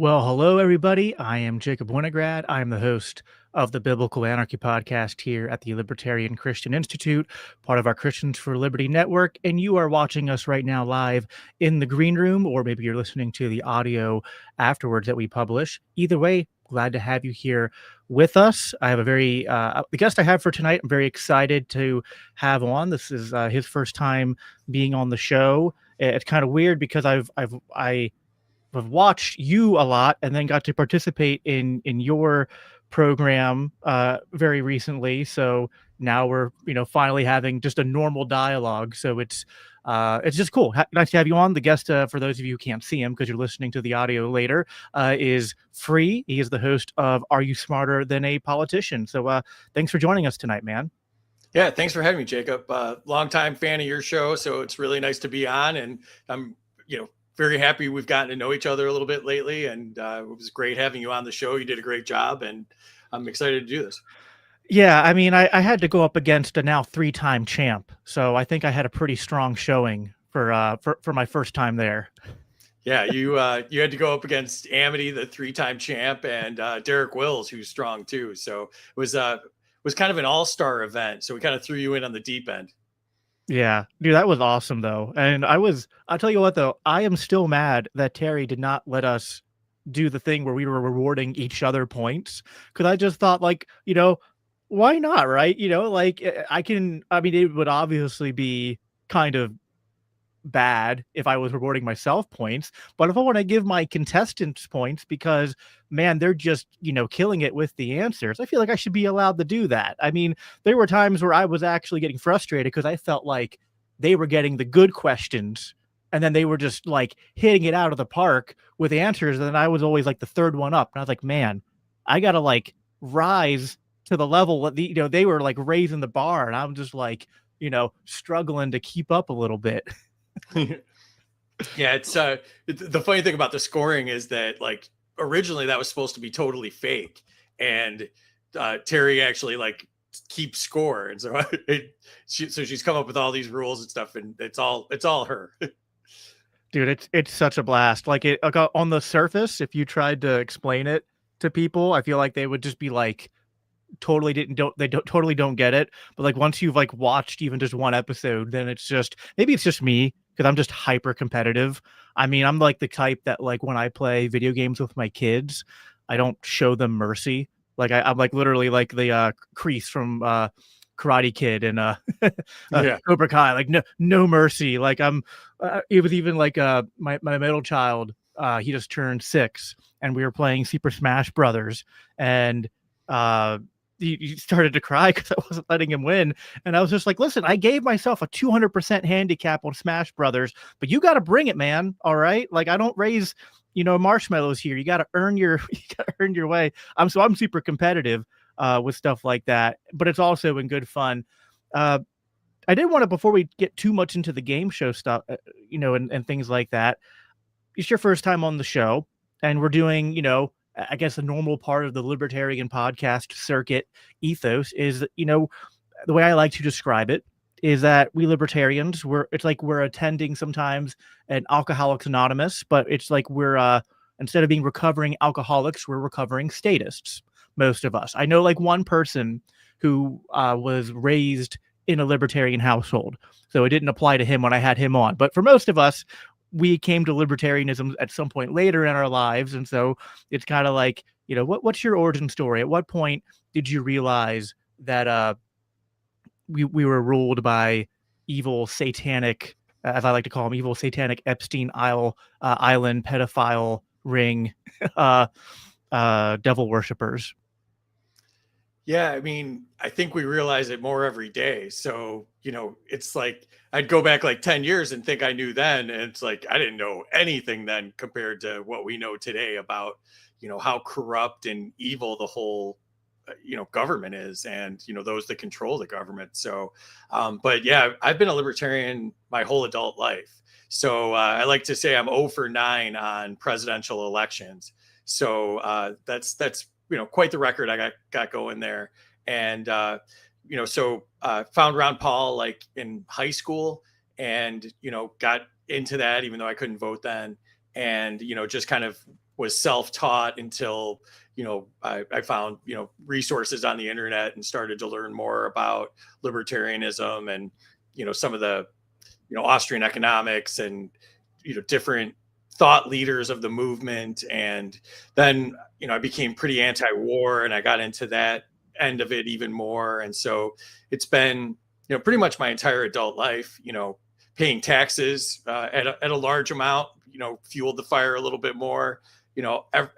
Well, hello, everybody. I am Jacob Winograd. I am the host of the Biblical Anarchy podcast here at the Libertarian Christian Institute, part of our Christians for Liberty network. And you are watching us right now live in the Greenroom, or maybe you're listening to the audio afterwards that we publish. Either way, glad to have you here with us. I have the guest I have for tonight. I'm very excited to have on. This is his first time being on the show. It's kind of weird because I've watched you a lot and then got to participate in your program very recently. So now we're finally having just a normal dialogue. So it's just cool. Nice to have you on. The guest, for those of you who can't see him because you're listening to the audio later, is Free. He is the host of Are You Smarter Than a Politician? So thanks for joining us tonight, man. Yeah, thanks for having me, Jacob. Longtime fan of your show, so it's really nice to be on, and I'm very happy we've gotten to know each other a little bit lately, and it was great having you on the show. You did a great job, and I'm excited to do this. Yeah, I mean, I had to go up against a now 3-time champ, so I think I had a pretty strong showing for my first time there. Yeah, you had to go up against Amity, the 3-time champ, and Derek Wills, who's strong too. So it was kind of an all-star event. So we kind of threw you in on the deep end. Yeah, dude, that was awesome though. And I'll tell you what though, I am still mad that Terry did not let us do the thing where we were rewarding each other points. Cause I just thought why not? Right. I mean, it would obviously be kind of bad if I was rewarding myself points, but if I want to give my contestants points because man, they're just, killing it with the answers, I feel like I should be allowed to do that. I mean, there were times where I was actually getting frustrated because I felt like they were getting the good questions and then they were just like hitting it out of the park with answers. And then I was always like the third one up. And I was like, man, I got to like rise to the level that they were like raising the bar. And I'm just like, struggling to keep up a little bit. Yeah, it's the funny thing about the scoring is that like originally that was supposed to be totally fake, and Terry actually like keeps score, and so she's come up with all these rules and stuff, and it's all her. Dude, it's such a blast. Like on the surface, if you tried to explain it to people, I feel like they would just be like totally don't get it. But like once you've like watched even just one episode, then maybe it's just me because I'm just hyper competitive. I mean, I'm like the type that like when I play video games with my kids, I don't show them mercy. Like I'm like literally like the Kreese from Karate Kid and Yeah. Cobra Kai, like no mercy. Like it was even like my middle child, he just turned 6 and we were playing Super Smash Brothers, and he started to cry because I wasn't letting him win. And I was just like, listen, I gave myself a 200% handicap on Smash Brothers, but you got to bring it, man. All right. Like I don't raise, marshmallows here. You got to earn your way. I'm super competitive with stuff like that, but it's also in good fun. I did want to, before we get too much into the game show stuff, and things like that, it's your first time on the show and we're doing, I guess a normal part of the libertarian podcast circuit ethos is, the way I like to describe it is that we libertarians, we're attending sometimes an Alcoholics Anonymous, but it's like we're instead of being recovering alcoholics, we're recovering statists. Most of us. I know like one person who was raised in a libertarian household, so it didn't apply to him when I had him on. But for most of us, we came to libertarianism at some point later in our lives. And so it's kind of like, what's your origin story? At what point did you realize that we were ruled by evil satanic, as I like to call them, evil satanic Epstein Island pedophile ring devil worshippers? Yeah, I mean, I think we realize it more every day. So, it's like I'd go back like 10 years and think I knew then. And it's like I didn't know anything then compared to what we know today about, how corrupt and evil the whole, government is, and, those that control the government. So, but yeah, I've been a libertarian my whole adult life. So I like to say I'm 0 for 9 on presidential elections. So that's quite the record I got going there. And so found Ron Paul like in high school, and got into that even though I couldn't vote then, and just kind of was self-taught until, I found, resources on the internet and started to learn more about libertarianism and, some of the, Austrian economics and, different thought leaders of the movement. And then, I became pretty anti-war and I got into that end of it even more. And so it's been, pretty much my entire adult life, paying taxes at a large amount, fueled the fire a little bit more.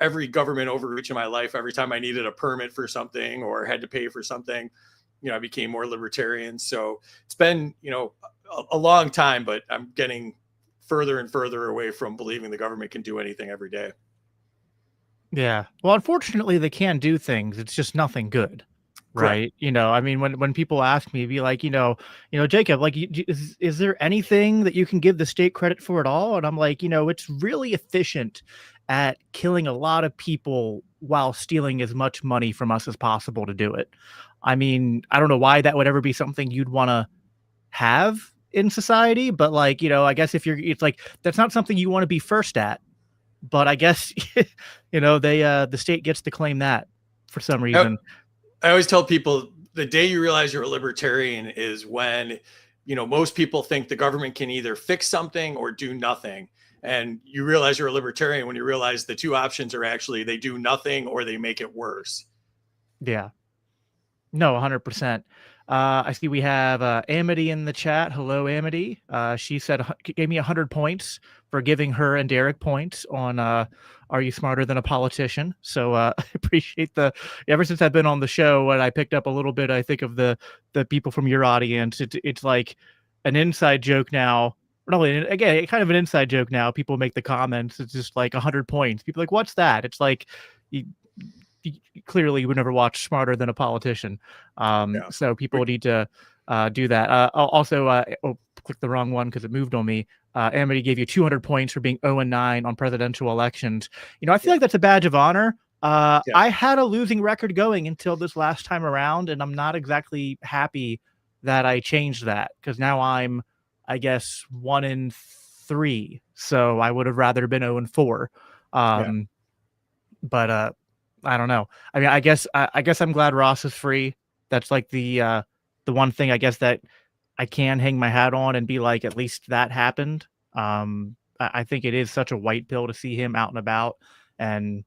Every government overreach in my life, every time I needed a permit for something or had to pay for something, I became more libertarian. So it's been, a long time, but I'm getting further and further away from believing the government can do anything every day. Yeah. Well, unfortunately, they can do things. It's just nothing good, Correct. right? I mean, when people ask me, be like, Jacob, like, is there anything that you can give the state credit for at all? And I'm like, it's really efficient at killing a lot of people while stealing as much money from us as possible to do it. I mean, I don't know why that would ever be something you'd want to have in society, but like, I guess it's like, that's not something you want to be first at. But I guess, the state gets to claim that for some reason. I always tell people the day you realize you're a libertarian is when, most people think the government can either fix something or do nothing. And you realize you're a libertarian when you realize the two options are actually they do nothing or they make it worse. Yeah. No, 100%. I see we have Amity in the chat. Hello, Amity. She said gave me 100 points for giving her and Derek points on Are You Smarter Than a Politician? So I appreciate ever since I've been on the show and I picked up a little bit, I think, of the people from your audience. It's like an inside joke now. Again, kind of an inside joke now. People make the comments. It's just like 100 points. People are like, what's that? It's like, you clearly you would never watch Smarter Than a Politician. So people need to do that. Also, click the wrong one because it moved on me. Amity gave you 200 points for being 0-9 on presidential elections. I feel like that's a badge of honor. I had a losing record going until this last time around, and I'm not exactly happy that I changed that because now I'm, I guess, 1-3. So I would have rather been 0-4. But I don't know. I mean, I guess I'm glad Ross is free. That's like the one thing I guess that I can hang my hat on and be like, at least that happened. I think it is such a white pill to see him out and about, and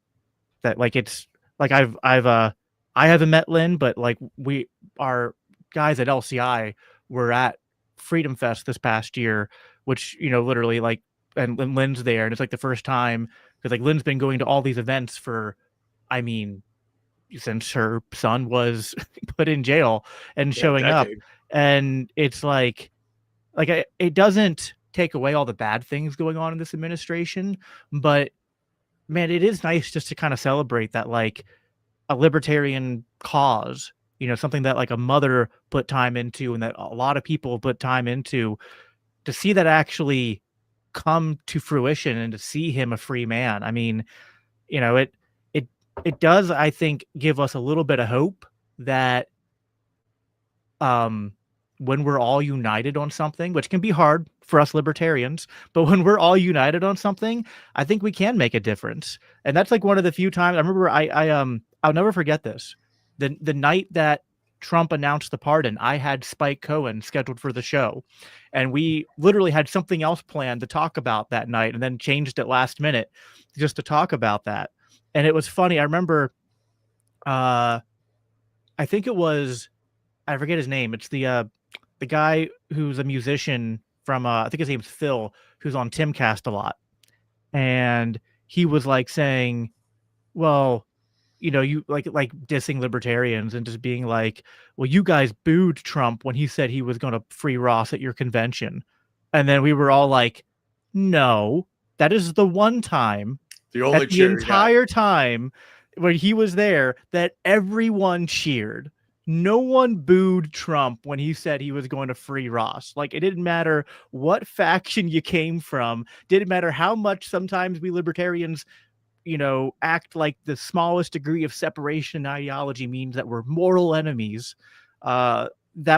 that like it's like I haven't met Lynn, but like we our guys at LCI were at Freedom Fest this past year, which literally like and Lynn's there, and it's like the first time because like Lynn's been going to all these events for, I mean, since her son was put in jail and showing up, and it's like it doesn't take away all the bad things going on in this administration, but man, it is nice just to kind of celebrate that, like, a libertarian cause, something that like a mother put time into and that a lot of people put time into, to see that actually come to fruition and to see him a free man. I mean, it does, I think, give us a little bit of hope that when we're all united on something, which can be hard for us libertarians, but when we're all united on something, I think we can make a difference. And that's like one of the few times I remember I'll never forget this. The night that Trump announced the pardon, I had Spike Cohen scheduled for the show, and we literally had something else planned to talk about that night and then changed it last minute just to talk about that. And it was funny. I remember, I think it was, I forget his name. It's the guy who's a musician from, I think his name's Phil, who's on Timcast a lot. And he was like saying, well, you like dissing libertarians and just being like, well, you guys booed Trump when he said he was going to free Ross at your convention. And then we were all like, no, that is the one time, the entire time when he was there, that everyone cheered. No one booed Trump when he said he was going to free Ross. Like, it didn't matter what faction you came from. Didn't matter how much sometimes we libertarians, act like the smallest degree of separation in ideology means that we're mortal enemies. That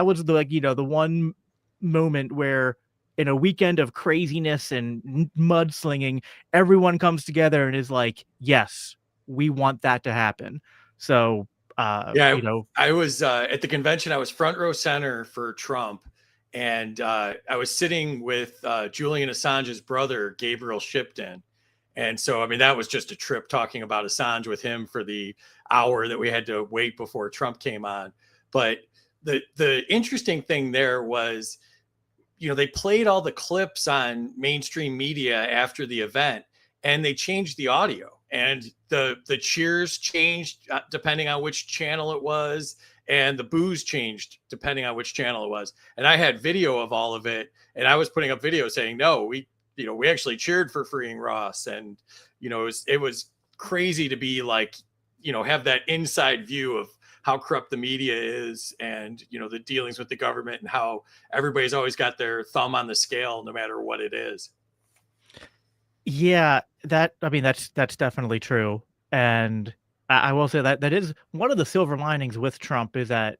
was the one moment where in a weekend of craziness and mudslinging, everyone comes together and is like, yes, we want that to happen. So, Yeah, you know, I was at the convention. I was front row center for Trump, and I was sitting with Julian Assange's brother, Gabriel Shipton. And so, I mean, that was just a trip talking about Assange with him for the hour that we had to wait before Trump came on. But the interesting thing there was, they played all the clips on mainstream media after the event, and they changed the audio, and the cheers changed depending on which channel it was, and the boos changed depending on which channel it was. And I had video of all of it, and I was putting up video saying, no, we actually cheered for freeing Ross. And it was crazy to be like, have that inside view of how corrupt the media is, and the dealings with the government, and how everybody's always got their thumb on the scale no matter what it is. yeah, that's definitely true. And I will say that that is one of the silver linings with Trump, is that,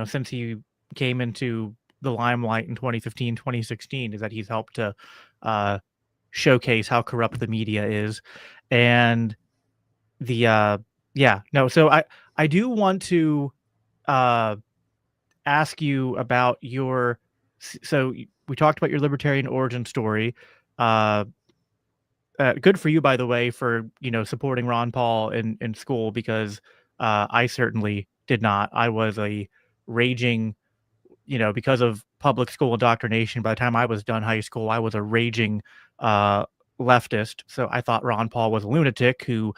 since he came into the limelight in 2015, 2016, is that he's helped to showcase how corrupt the media is. And the yeah, no, so I do want to uh ask you about your, so we talked about your libertarian origin story. uh Good for you, by the way, for supporting Ron Paul in school, because I certainly did not. I was a raging, because of public school indoctrination. By the time I was done high school, I was a raging uh, leftist. So I thought Ron Paul was a lunatic who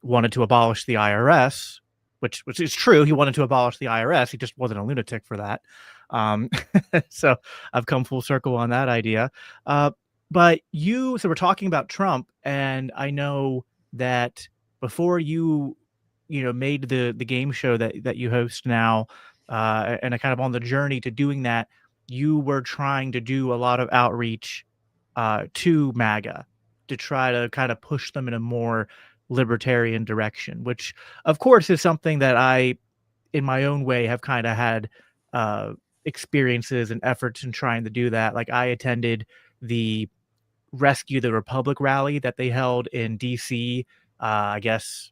wanted to abolish the IRS, which is true. He wanted to abolish the IRS. He just wasn't a lunatic for that. Um, so I've come full circle on that idea. But so we're talking about Trump, and I know that before made the game show that you host now, and kind of on the journey to doing that, you were trying to do a lot of outreach to MAGA, to try to kind of push them in a more libertarian direction, which of course is something that I, in my own way, have kind of had uh, experiences and efforts in trying to do that. Like, I attended the Rescue the Republic rally that they held in DC, I guess,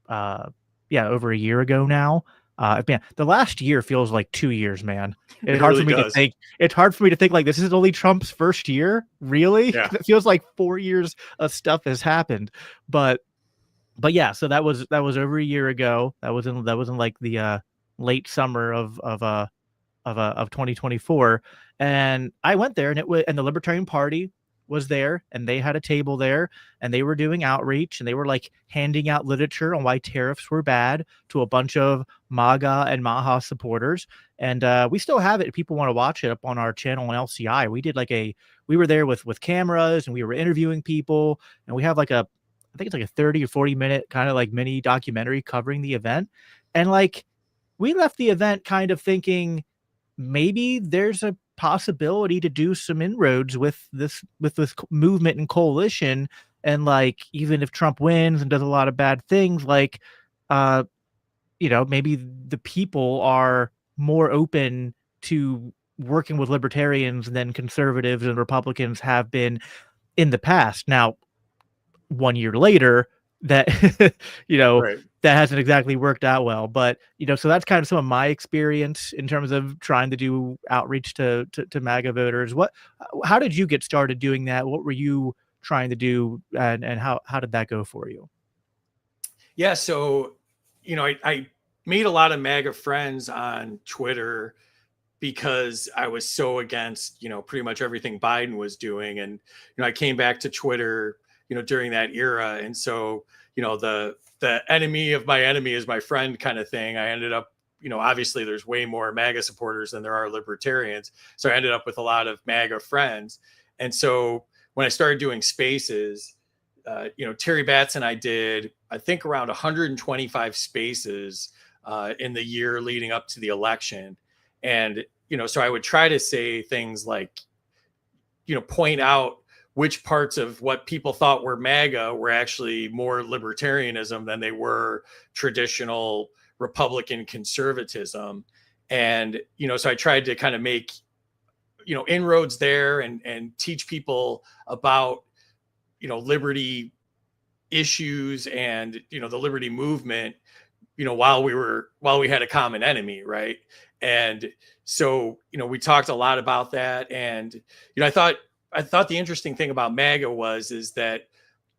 yeah, over a year ago now. Man, the last year feels like 2 years, man. It really does. It's hard for me to think like this is only Trump's first year, really? Yeah. It feels like 4 years of stuff has happened. But yeah, so that was over a year ago. That was in like the late summer of 2024, and I went there, and and the Libertarian Party was there, and they had a table there, and they were doing outreach, and they were like handing out literature on why tariffs were bad to a bunch of MAGA and Maha supporters. And we still have it if people want to watch it up on our channel on LCI. We were there with cameras, and we were interviewing people, and we have like I think it's like a 30 or 40-minute kind of like mini documentary covering the event. And like, we left the event kind of thinking, maybe there's a possibility to do some inroads with this movement and coalition. And like, even if Trump wins and does a lot of bad things, like maybe the people are more open to working with libertarians than conservatives and Republicans have been in the past. Now, 1 year later, that Right. that hasn't exactly worked out well. But so that's kind of some of my experience in terms of trying to do outreach to MAGA voters. How did you get started doing that? What were you trying to do, and how did that go for you? Yeah. So, I made a lot of MAGA friends on Twitter because I was so against, pretty much everything Biden was doing. And, I came back to Twitter, during that era. And so, the enemy of my enemy is my friend kind of thing. I ended up, obviously there's way more MAGA supporters than there are libertarians. So I ended up with a lot of MAGA friends. And so when I started doing spaces, Terry Batts and I did, I think, around 125 spaces in the year leading up to the election. And, so I would try to say things like, point out which parts of what people thought were MAGA were actually more libertarianism than they were traditional Republican conservatism. And, so I tried to kind of make, inroads there and teach people about, liberty issues and, the liberty movement, while we had a common enemy. Right. And so, we talked a lot about that. And, I thought the interesting thing about MAGA is that,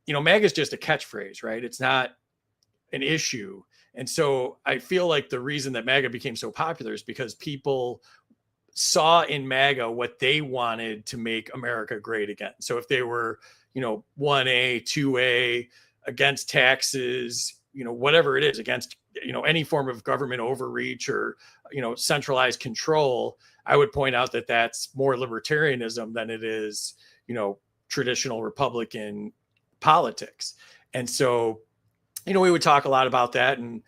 MAGA is just a catchphrase, right? It's not an issue. And so I feel like the reason that MAGA became so popular is because people saw in MAGA what they wanted to make America great again. So if they were, 1A, 2A, against taxes, whatever it is, against, any form of government overreach or, centralized control, I would point out that that's more libertarianism than it is, traditional Republican politics. And so, we would talk a lot about that. And,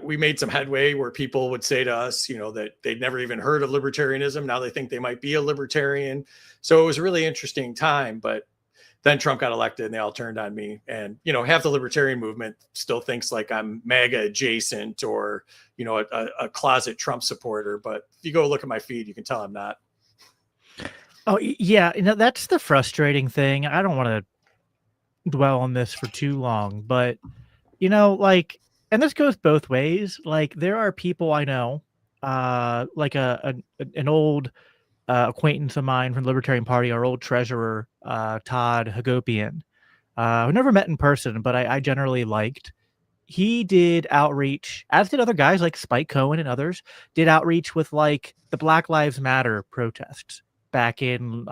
we made some headway where people would say to us, that they'd never even heard of libertarianism. Now they think they might be a libertarian. So it was a really interesting time. But then Trump got elected and they all turned on me. And, half the libertarian movement still thinks like I'm MAGA adjacent or, a closet Trump supporter. But if you go look at my feed, you can tell I'm not. Oh, yeah. That's the frustrating thing. I don't want to dwell on this for too long, but, like, and this goes both ways. Like, there are people I know, like an old acquaintance of mine from the Libertarian Party, our old treasurer, Todd Hagopian, who never met in person, but I generally liked. He did outreach, as did other guys like Spike Cohen and others, did outreach with like the Black Lives Matter protests back in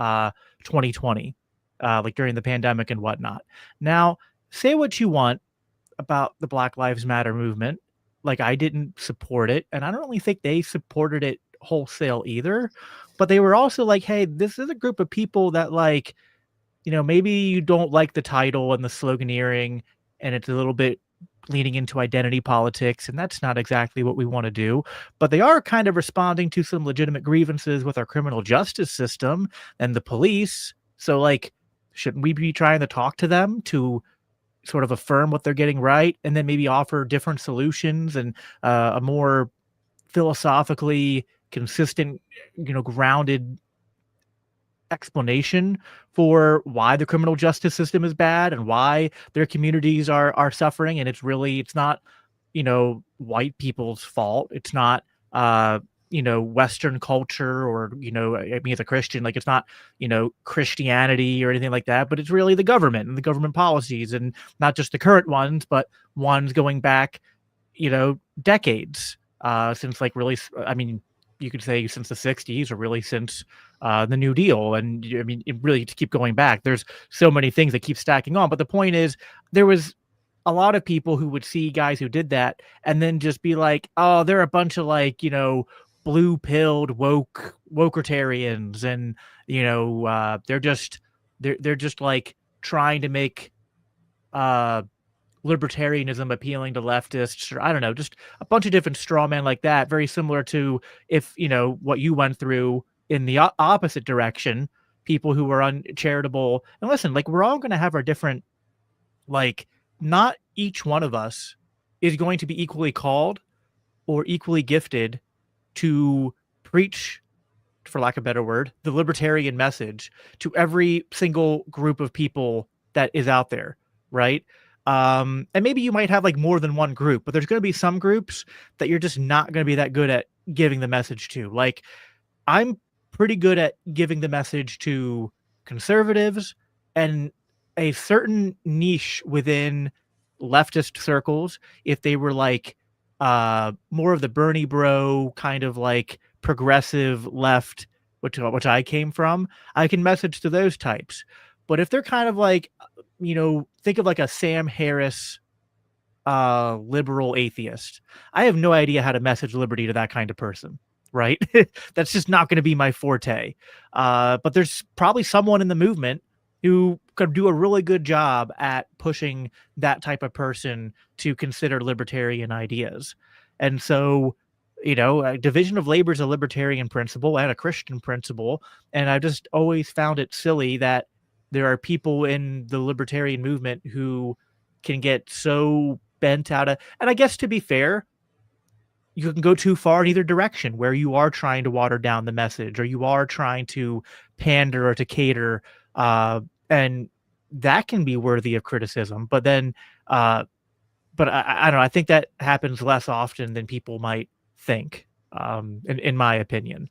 2020, like during the pandemic and whatnot. Now, say what you want about the Black Lives Matter movement. Like, I didn't support it, and I don't really think they supported it wholesale either. But they were also like, hey, this is a group of people that, like, maybe you don't like the title and the sloganeering, and it's a little bit leaning into identity politics, and that's not exactly what we want to do. But they are kind of responding to some legitimate grievances with our criminal justice system and the police. So, like, shouldn't we be trying to talk to them to sort of affirm what they're getting right, and then maybe offer different solutions and a more philosophically consistent, grounded explanation for why the criminal justice system is bad and why their communities are suffering? And it's not, white people's fault. It's not, Western culture or, I mean, as a Christian, like, it's not, Christianity or anything like that, but it's really the government and the government policies, and not just the current ones, but ones going back, decades, since, like, really, I mean, you could say since the 60s, or really since the New Deal. And I mean, really, to keep going back, there's so many things that keep stacking on. But the point is, there was a lot of people who would see guys who did that and then just be like, oh, they're a bunch of, like, blue-pilled wokeritarians, and they're just like trying to make libertarianism appealing to leftists, or I don't know, just a bunch of different straw men like that, very similar to if, what you went through in the opposite direction, people who were uncharitable. And listen, like, we're all going to have our different, like, not each one of us is going to be equally called or equally gifted to preach, for lack of a better word, the libertarian message to every single group of people that is out there, right? And maybe you might have, like, more than one group, but there's going to be some groups that you're just not going to be that good at giving the message to. Like, I'm pretty good at giving the message to conservatives and a certain niche within leftist circles. If they were like more of the Bernie bro kind of, like, progressive left, which I came from, I can message to those types. But if they're kind of like, think of like a Sam Harris liberal atheist, I have no idea how to message liberty to that kind of person, right? That's just not going to be my forte. But there's probably someone in the movement who could do a really good job at pushing that type of person to consider libertarian ideas. And so, division of labor is a libertarian principle and a Christian principle. And I just always found it silly that there are people in the libertarian movement who can get so bent out of, and I guess, to be fair, you can go too far in either direction, where you are trying to water down the message, or you are trying to pander or to cater, and that can be worthy of criticism. But then, but I don't know. I think that happens less often than people might think, in my opinion.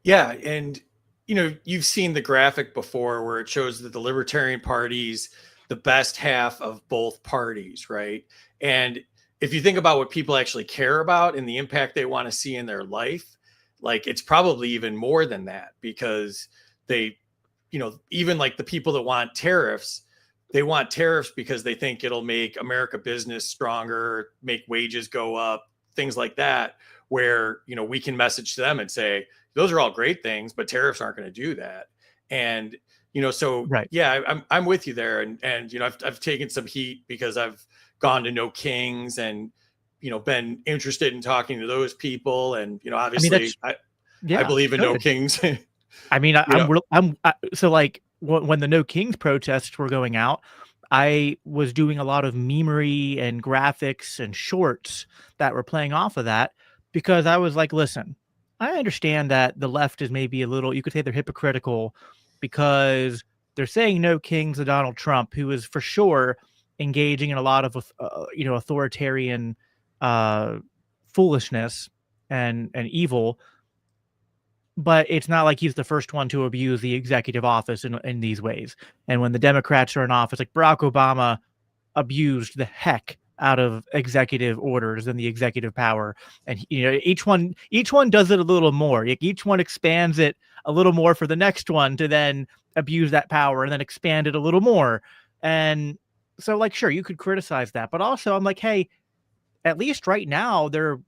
Yeah, and you've seen the graphic before where it shows that the Libertarian Party's the best half of both parties, right? And if you think about what people actually care about and the impact they want to see in their life, like it's probably even more than that, because they, even like the people that want tariffs, they want tariffs because they think it'll make America business stronger, make wages go up, things like that, where, we can message to them and say, those are all great things, but tariffs aren't going to do that. And, so Right. yeah, I'm with you there. And, I've taken some heat because I've gone to No Kings and, been interested in talking to those people. And, I mean, obviously that's I yeah, believe in No good. Kings. I mean, you know, so like when the No Kings protests were going out, I was doing a lot of memery and graphics and shorts that were playing off of that, because I was like, listen, I understand that the left is maybe a little, you could say they're hypocritical, because they're saying no kings to Donald Trump, who is for sure engaging in a lot of, authoritarian, uh, foolishness and evil. But it's not like he's the first one to abuse the executive office in these ways. And when the Democrats are in office, like Barack Obama abused the heck out of executive orders and the executive power. And each one does it a little more. Each one expands it a little more for the next one to then abuse that power and then expand it a little more. And so, like, sure, you could criticize that, but also I'm like, hey, at least right now they're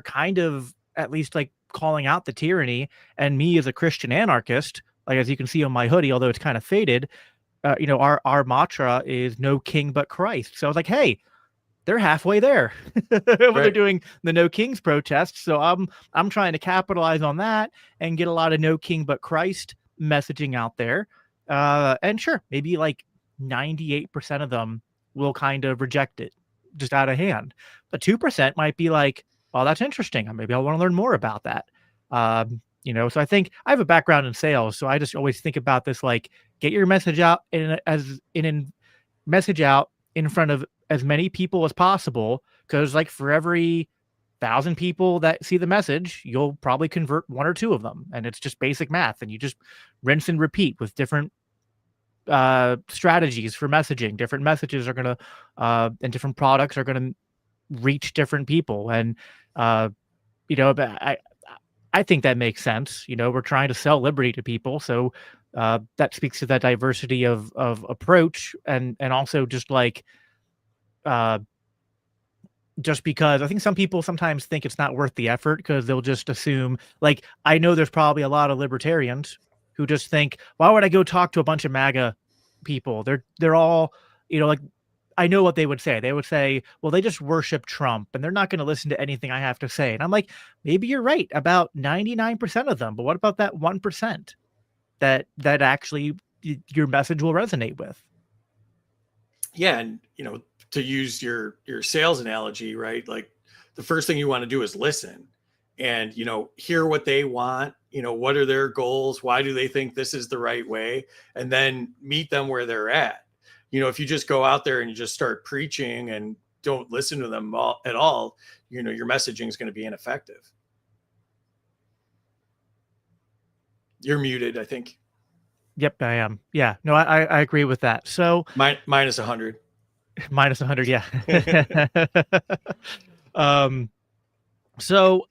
kind of at least like calling out the tyranny. And me as a Christian anarchist, like as you can see on my hoodie, although it's kind of faded, our mantra is no king but Christ. So I was like, hey, they're halfway there when they're right. doing the No Kings protests. So I'm trying to capitalize on that and get a lot of no king but Christ messaging out there. And sure, maybe like 98% of them will kind of reject it just out of hand. But 2% might be like, well, that's interesting. Maybe I want to learn more about that. So I think I have a background in sales. So I just always think about this, like, get your message out message out in front of as many people as possible, because like for every 1,000 people that see the message, you'll probably convert one or two of them, and it's just basic math, and you just rinse and repeat with different strategies for messaging. Different messages are going to and different products are going to reach different people. And but I think that makes sense. We're trying to sell liberty to people, so that speaks to that diversity of approach, and also just like uh, just because I think some people sometimes think it's not worth the effort, because they'll just assume, like, I know there's probably a lot of libertarians who just think, why would I go talk to a bunch of MAGA people? They're all, like, I know what they would say. They would say, well, they just worship Trump and they're not going to listen to anything I have to say. And I'm like, maybe you're right about 99% of them, but what about that 1% that actually your message will resonate with? Yeah, and to use your sales analogy, right? Like the first thing you want to do is listen and hear what they want, what are their goals, why do they think this is the right way, and then meet them where they're at. If you just go out there and you just start preaching and don't listen to them at all, your messaging is going to be ineffective. You're muted, I think. Yep, I am. Yeah, no, I agree with that. So Minus 100. minus 100, yeah. um, so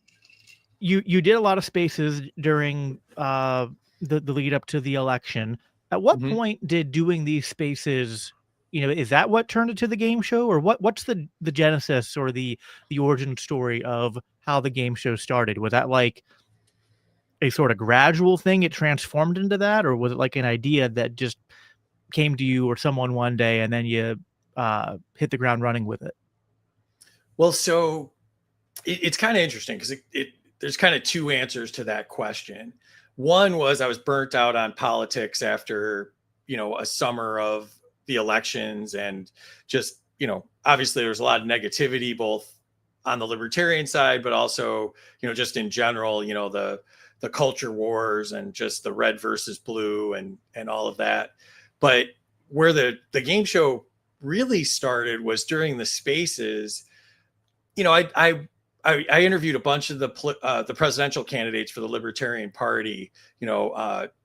you did a lot of spaces during the lead up to the election. At what Mhm. point did doing these spaces, is that what turned it to the game show, or what's the genesis or the origin story of how the game show started? Was that like a sort of gradual thing, it transformed into that, or was it like an idea that just came to you or someone one day and then you hit the ground running with it? Well, so it's kind of interesting because there's kind of two answers to that question. One was I was burnt out on politics after a summer of the elections, and just obviously there was a lot of negativity both on the libertarian side, but also, just in general, the culture wars and just the red versus blue and all of that. But where the game show really started was during the spaces. I interviewed a bunch of the presidential candidates for the Libertarian Party.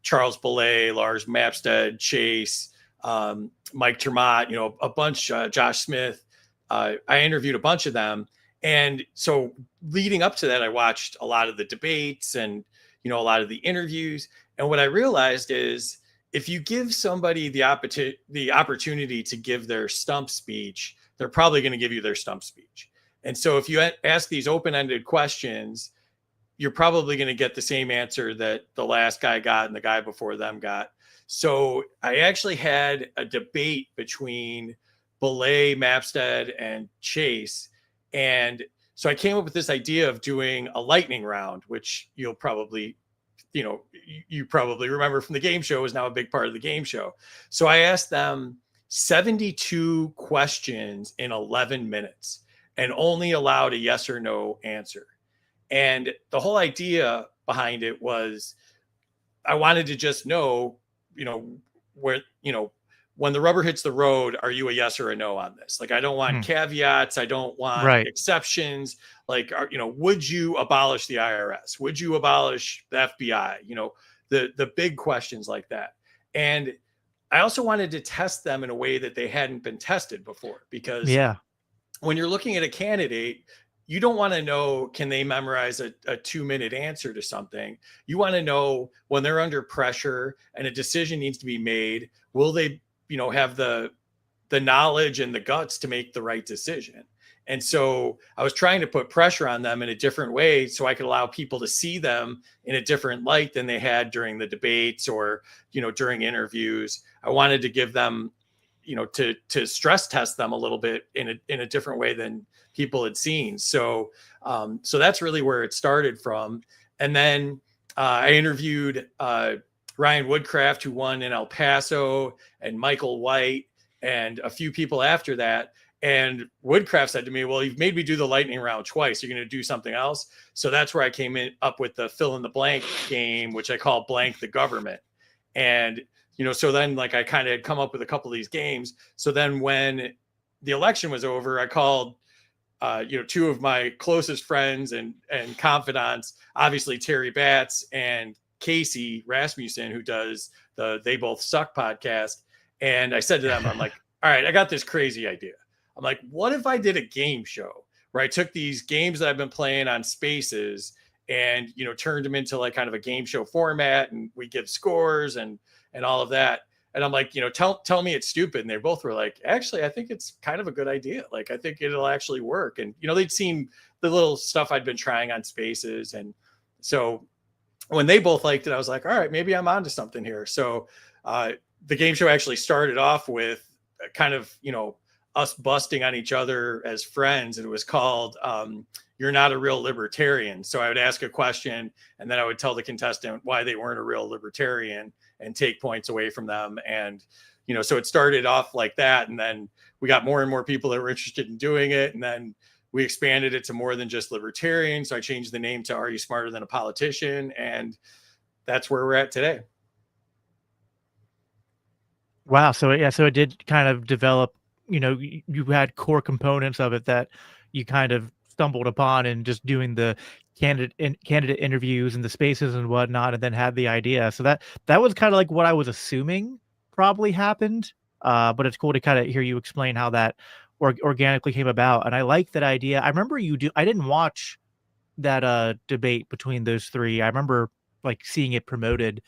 Charles Boulay, Lars Mapstead, Chase, Mike Termott. A bunch. Josh Smith. I interviewed a bunch of them, and so leading up to that, I watched a lot of the debates and a lot of the interviews. And what I realized is, if you give somebody the opportunity to give their stump speech, they're probably going to give you their stump speech. And so if you ask these open-ended questions, you're probably going to get the same answer that the last guy got and the guy before them got. So I actually had a debate between Belay, Mapstead, and Chase. And so I came up with this idea of doing a lightning round, which you'll probably, you probably remember from the game show, is now a big part of the game show. So I asked them 72 questions in 11 minutes. And only allowed a yes or no answer. And the whole idea behind it was, I wanted to just know, where, when the rubber hits the road, are you a yes or a no on this? Like, I don't want caveats. I don't want exceptions. Like, would you abolish the IRS? Would you abolish the FBI? The big questions like that. And I also wanted to test them in a way that they hadn't been tested before, because when you're looking at a candidate, you don't want to know, can they memorize a 2-minute answer to something? You want to know, when they're under pressure and a decision needs to be made, will they, have the knowledge and the guts to make the right decision? And so I was trying to put pressure on them in a different way, so I could allow people to see them in a different light than they had during the debates or, during interviews. I wanted to give them, to stress test them a little bit in a different way than people had seen. So that's really where it started from. And then I interviewed Ryan Woodcraft, who won in El Paso, and Michael White, and a few people after that. And Woodcraft said to me, well, you've made me do the lightning round twice. You're going to do something else. So that's where I came up with the fill in the blank game, which I call Blank the Government. And so then, like, I kind of had come up with a couple of these games. So then when the election was over, I called, two of my closest friends and confidants, obviously Terry Batts and Casey Rasmussen, who does the They Both Suck podcast. And I said to them, I'm like, all right, I got this crazy idea. I'm like, what if I did a game show where I took these games that I've been playing on Spaces and, turned them into like kind of a game show format, and we give scores and all of that. And I'm like, tell me it's stupid. And they both were like, actually, I think it's kind of a good idea. Like, I think it'll actually work. And, they'd seen the little stuff I'd been trying on Spaces. And so when they both liked it, I was like, all right, maybe I'm onto something here. So the game show actually started off with kind of, us busting on each other as friends. And it was called, You're Not a Real Libertarian. So I would ask a question, and then I would tell the contestant why they weren't a real libertarian and take points away from them. And, so it started off like that. And then we got more and more people that were interested in doing it. And then we expanded it to more than just libertarian. So I changed the name to Are You Smarter Than a Politician? And that's where we're at today. Wow. So it did kind of develop, you had core components of it that you kind of stumbled upon and just doing the candidate interviews and the Spaces and whatnot, and then had the idea. So that was kind of like what I was assuming probably happened. But it's cool to kind of hear you explain how that organically came about. And I like that idea. I remember I didn't watch that debate between those three. I remember like seeing it promoted.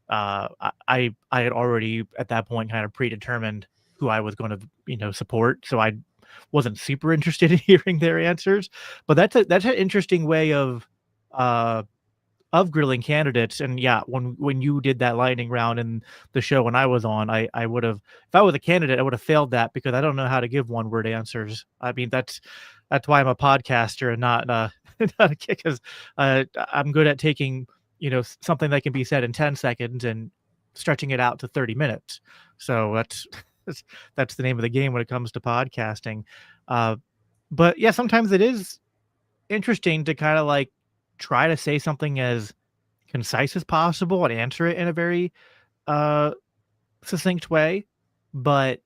I had already at that point kind of predetermined who I was going to, support. So I wasn't super interested in hearing their answers, but that's an interesting way of grilling candidates. And yeah, when you did that lightning round in the show when I was on, I would have, if I was a candidate, I would have failed that because I don't know how to give 1-word answers. I mean, that's why I'm a podcaster and not not a kid, because I'm good at taking, something that can be said in 10 seconds and stretching it out to 30 minutes. So that's the name of the game when it comes to podcasting. But yeah, sometimes it is interesting to kind of like try to say something as concise as possible and answer it in a very uh succinct way. But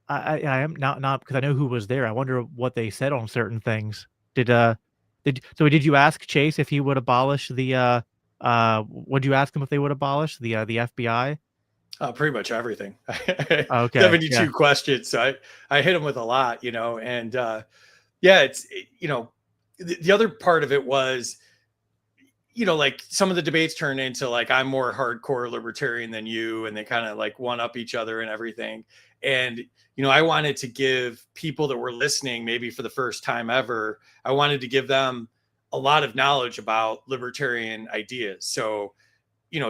I am not because I know who was there. I wonder what they said on certain things. Did did you ask Chase if he would abolish the would you ask him if they would abolish the FBI? Pretty much everything. Okay, yeah. 72 questions. So I hit him with a lot, and yeah, the other part of it was, like some of the debates turn into like I'm more hardcore libertarian than you, and they kind of like one up each other and everything. And I wanted to give people that were listening, maybe for the first time ever, I wanted to give them a lot of knowledge about libertarian ideas. So,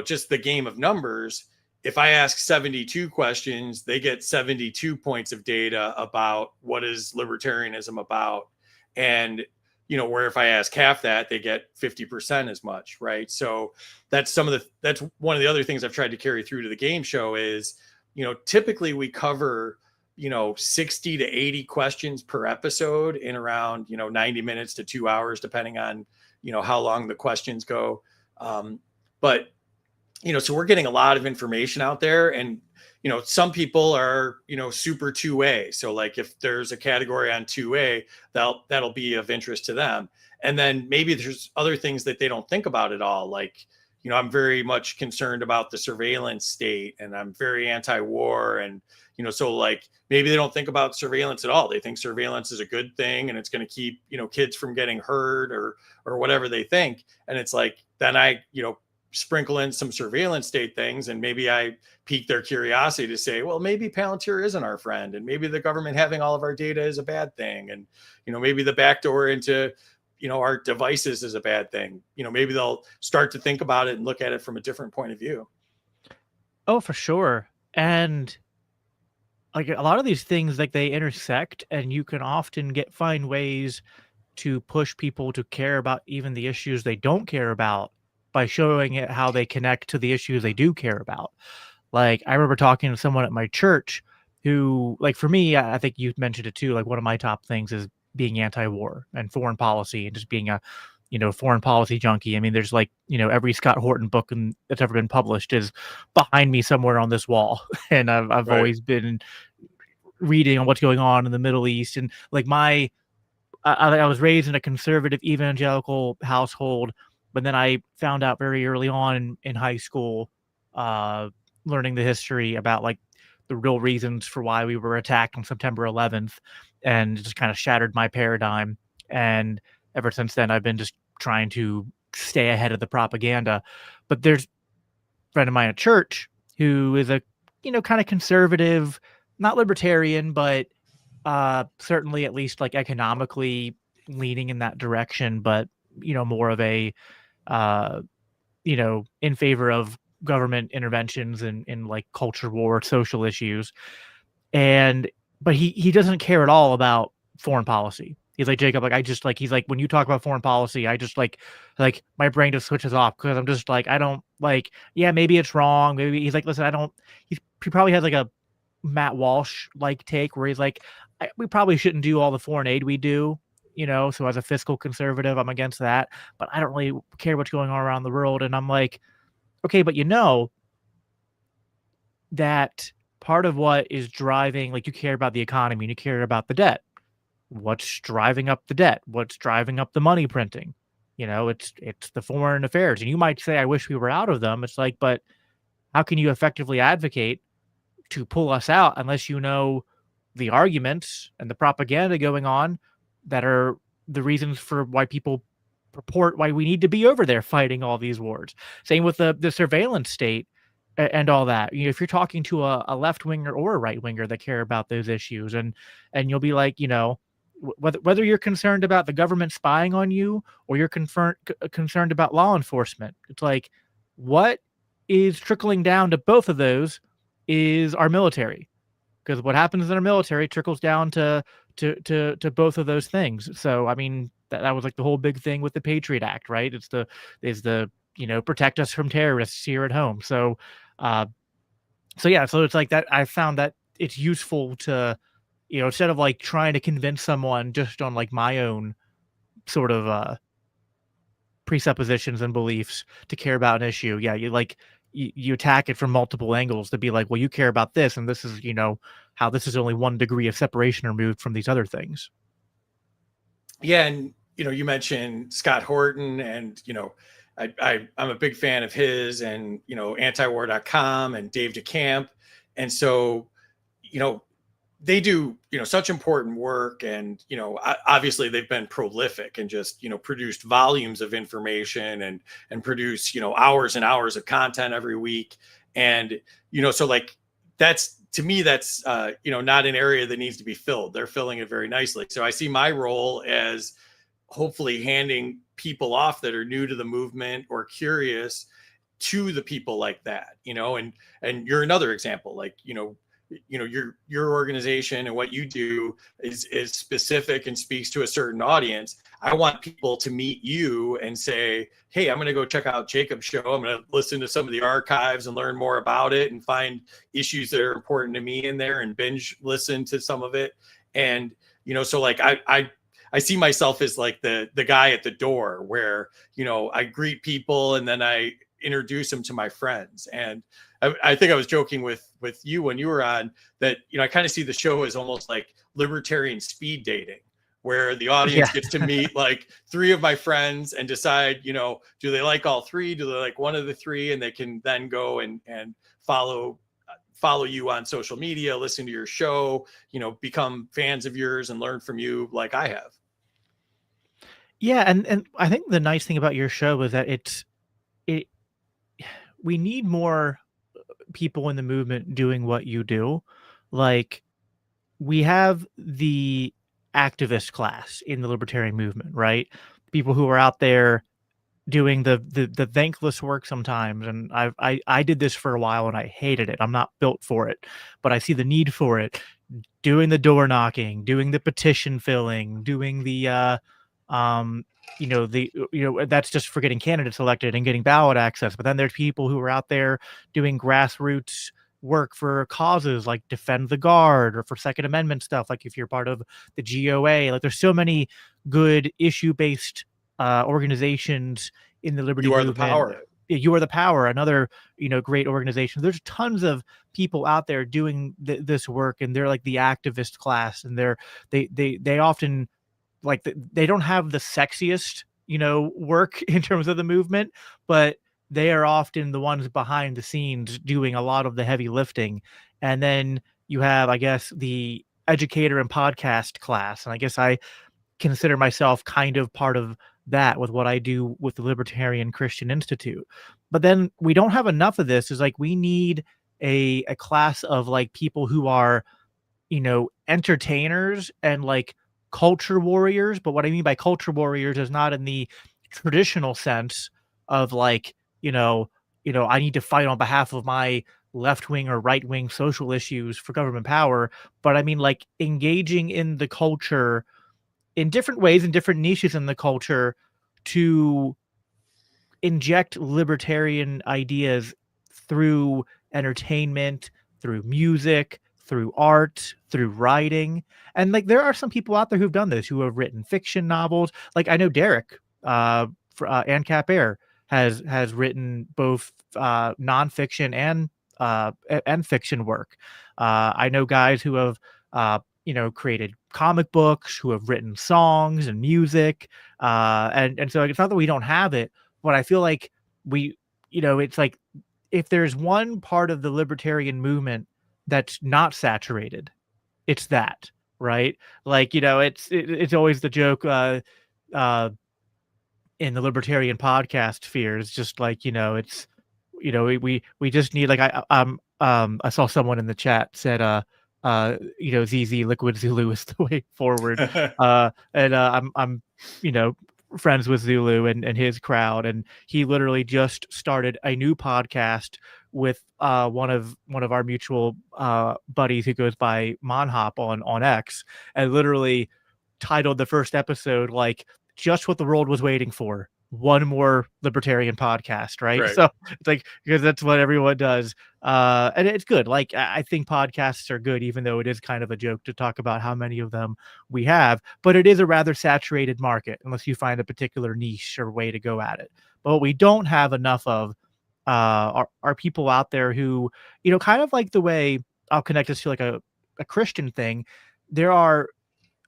just the game of numbers. If I ask 72 questions, they get 72 points of data about what is libertarianism about. And where if I ask half that, they get 50% as much, right? So that's one of the other things I've tried to carry through to the game show is, typically we cover, 60 to 80 questions per episode in around, 90 minutes to 2 hours, depending on, how long the questions go. But, so we're getting a lot of information out there, and, some people are, super 2A. So like if there's a category on 2A, that'll be of interest to them. And then maybe there's other things that they don't think about at all. Like, I'm very much concerned about the surveillance state, and I'm very anti-war. And, so like maybe they don't think about surveillance at all. They think surveillance is a good thing and it's going to keep, kids from getting hurt or whatever they think. And it's like, then I, sprinkle in some surveillance state things, and maybe I pique their curiosity to say, well, maybe Palantir isn't our friend, and maybe the government having all of our data is a bad thing, and maybe the backdoor into our devices is a bad thing. Maybe they'll start to think about it and look at it from a different point of view. Oh, for sure. And like a lot of these things, like they intersect, and you can often find ways to push people to care about even the issues they don't care about by showing it how they connect to the issues they do care about. Like I remember talking to someone at my church who, like for me, I think you mentioned it too, like one of my top things is being anti-war and foreign policy and just being a, foreign policy junkie. I mean, there's like, every Scott Horton book that's ever been published is behind me somewhere on this wall. And I've Right. always been reading on what's going on in the Middle East. And like I was raised in a conservative evangelical household, but then I found out very early on in high school, learning the history about like the real reasons for why we were attacked on September 11th, and it just kind of shattered my paradigm. And ever since then, I've been just trying to stay ahead of the propaganda. But there's a friend of mine at church who is a, kind of conservative, not libertarian, but certainly at least like economically leaning in that direction, but more of a uh in favor of government interventions in like culture war, social issues. And but he doesn't care at all about foreign policy. He's like, Jacob, like I just like he's like, when you talk about foreign policy, I just like my brain just switches off because I'm just like, I don't like, yeah, maybe it's wrong. Maybe he's like, listen, I don't he probably has like a Matt Walsh like take where he's like, we probably shouldn't do all the foreign aid we do, so as a fiscal conservative, I'm against that, but I don't really care what's going on around the world. And I'm like, okay, but that part of what is driving, like you care about the economy and you care about the debt. What's driving up the debt? What's driving up the money printing? It's the foreign affairs. And you might say, I wish we were out of them. It's like, but how can you effectively advocate to pull us out unless you know the arguments and the propaganda going on that are the reasons for why people purport why we need to be over there fighting all these wars. Same with the surveillance state and all that. If you're talking to a left winger or a right winger that care about those issues, and you'll be like, whether you're concerned about the government spying on you or you're concerned about law enforcement, it's like what is trickling down to both of those is our military, because what happens in our military trickles down to both of those things. So I mean that was like the whole big thing with the Patriot Act, right? It's the protect us from terrorists here at home. So yeah, so it's like that. I found that it's useful to instead of like trying to convince someone just on like my own sort of presuppositions and beliefs to care about an issue. Yeah, you attack it from multiple angles to be like, well, you care about this, and this is, how this is only 1 degree of separation removed from these other things. Yeah, and you mentioned Scott Horton, and I'm a big fan of his, and antiwar.com and Dave DeCamp, and so they do such important work, and obviously they've been prolific and just produced volumes of information and produce hours and hours of content every week, and so like that's, to me, that's not an area that needs to be filled. They're filling it very nicely. So I see my role as hopefully handing people off that are new to the movement or curious to the people like that, and you're another example. Like your organization and what you do is specific and speaks to a certain audience. I want people to meet you and say, hey, I'm going to go check out Jacob's show. I'm going to listen to some of the archives and learn more about it and find issues that are important to me in there and binge listen to some of it. And so like I see myself as like the guy at the door where I greet people and then I introduce them to my friends. And I think I was joking with you when you were on that, I kind of see the show as almost like libertarian speed dating, where the audience gets to meet like 3 of my friends and decide, do they like all 3? Do they like one of the 3? And they can then go and follow you on social media, listen to your show, become fans of yours and learn from you like I have. Yeah. And I think the nice thing about your show is that we need more people in the movement doing what you do. Like, we have the activist class in the libertarian movement, right? People who are out there doing the thankless work sometimes. And I did this for a while and I hated it. I'm not built for it, but I see the need for it. Doing the door knocking, doing the petition filling, doing the that's just for getting candidates elected and getting ballot access. But then there's people who are out there doing grassroots work for causes like Defend the Guard or for Second Amendment stuff. Like if you're part of the GOA, like there's so many good issue-based organizations in the liberty movement. You Are the Power. You Are the Power, another great organization. There's tons of people out there doing this work, and they're like the activist class, and they often, like, they don't have the sexiest work in terms of the movement, but they are often the ones behind the scenes doing a lot of the heavy lifting. And then you have, I guess, the educator and podcast class, and I guess I consider myself kind of part of that with what I do with the Libertarian Christian Institute. But then we don't have enough of this. Is like, we need a class of like people who are entertainers and like culture warriors. But what I mean by culture warriors is not in the traditional sense of like, I need to fight on behalf of my left-wing or right-wing social issues for government power. But I mean like engaging in the culture in different ways, in different niches in the culture, to inject libertarian ideas through entertainment, through music, through art, through writing. And like, there are some people out there who've done this, who have written fiction novels. Like, I know Derek for ANCAP Air has written both nonfiction and fiction work. I know guys who have created comic books, who have written songs and music, and so it's not that we don't have it, but I feel like it's like, if there's one part of the libertarian movement that's not saturated, it's that, right? Like, it's always the joke in the libertarian podcast sphere. It's just like, it's we just need, like, I saw someone in the chat said ZZ Liquid Zulu is the way forward. And I'm friends with Zulu and his crowd, and he literally just started a new podcast with one of our mutual buddies who goes by Monhop on X, and literally titled the first episode like, just what the world was waiting for, one more libertarian podcast, right? Right. So it's like, because that's what everyone does. And it's good. Like, I think podcasts are good, even though it is kind of a joke to talk about how many of them we have, but it is a rather saturated market unless you find a particular niche or way to go at it. But what we don't have enough of are people out there who, kind of like the way I'll connect this to like a Christian thing. There are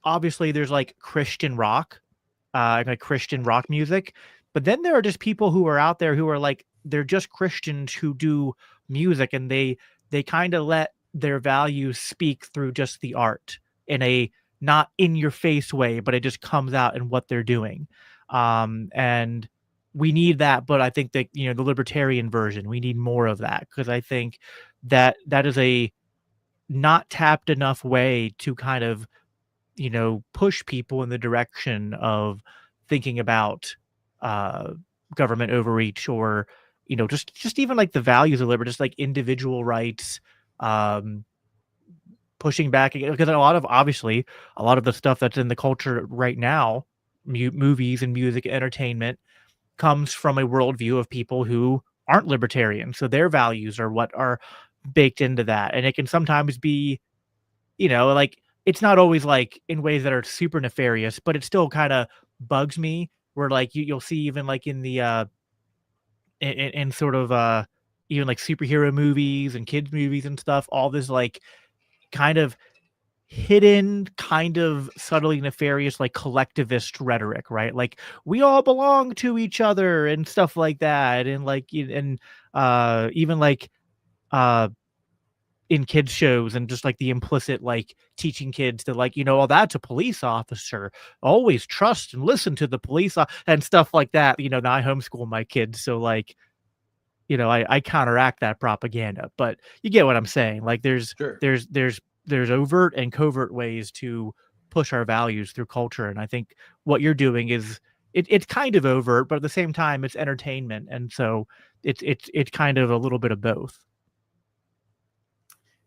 obviously there's like Christian rock, like Christian rock music. But then there are just people who are out there who are like, they're just Christians who do music, and they kind of let their values speak through just the art in a not in your face way, but it just comes out in what they're doing. And we need that, but I think that, the libertarian version, we need more of that, because I think that that is a not tapped enough way to kind of, push people in the direction of thinking about uh, government overreach, or, just even like the values of liberty, just like individual rights, um, pushing back, because obviously a lot of the stuff that's in the culture right now, movies and music entertainment, comes from a worldview of people who aren't libertarian. So their values are what are baked into that. And it can sometimes be, like, it's not always like in ways that are super nefarious, but it still kind of bugs me where like you'll see even like in the in sort of even like superhero movies and kids movies and stuff, all this like kind of hidden, kind of subtly nefarious, like collectivist rhetoric, right? Like, we all belong to each other and stuff like that. And like, and even like, uh, in kids shows, and just like the implicit like teaching kids to like, oh, that's a police officer, always trust and listen to the police and stuff like that. Now I homeschool my kids, so like, I counteract that propaganda, but you get what I'm saying. Like, Sure. there's overt and covert ways to push our values through culture, and I think what you're doing is it's kind of overt, but at the same time it's entertainment, and so it's kind of a little bit of both.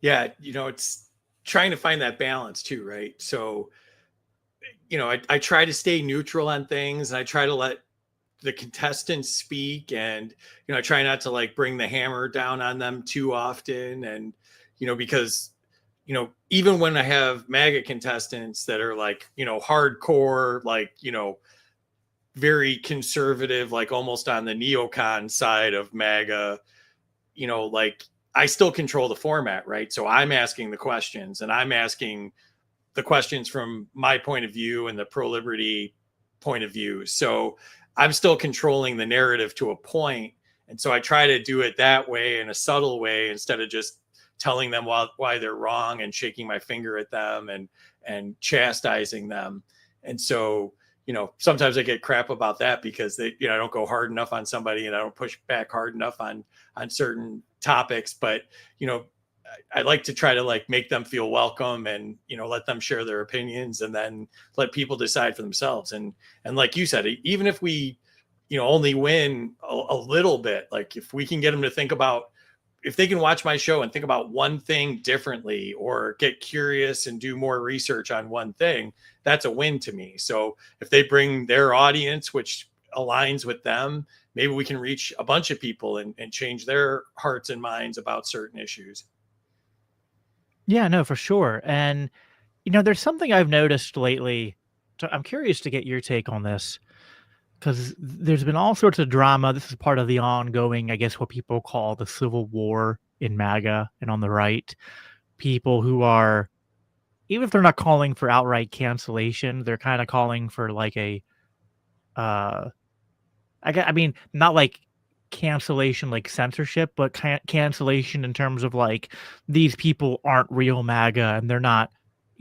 Yeah, it's trying to find that balance too, right? So, I try to stay neutral on things, and I try to let the contestants speak, and I try not to like bring the hammer down on them too often. And because even when I have MAGA contestants that are like hardcore, like very conservative, like almost on the neocon side of MAGA, like I still control the format, right? So I'm asking the questions, and I'm asking the questions from my point of view and the pro liberty point of view. So I'm still controlling the narrative to a point. And so I try to do it that way, in a subtle way, instead of just telling them why they're wrong and shaking my finger at them and chastising them. And so, sometimes I get crap about that because I don't go hard enough on somebody, and I don't push back hard enough on certain topics. But, I like to try to like make them feel welcome, and let them share their opinions, and then let people decide for themselves. And like you said, even if we only win a little bit, like if we can get them to think about, if they can watch my show and think about one thing differently, or get curious and do more research on one thing, that's a win to me. So if they bring their audience, which aligns with them, maybe we can reach a bunch of people and change their hearts and minds about certain issues. Yeah, no, for sure. And there's something I've noticed lately. So I'm curious to get your take on this, because there's been all sorts of drama. This is part of the ongoing, I guess, what people call the civil war in MAGA and on the right. People who are, even if they're not calling for outright cancellation, they're kind of calling for like a, uh, I mean, not like cancellation like censorship, but cancellation in terms of like, these people aren't real MAGA and they're not,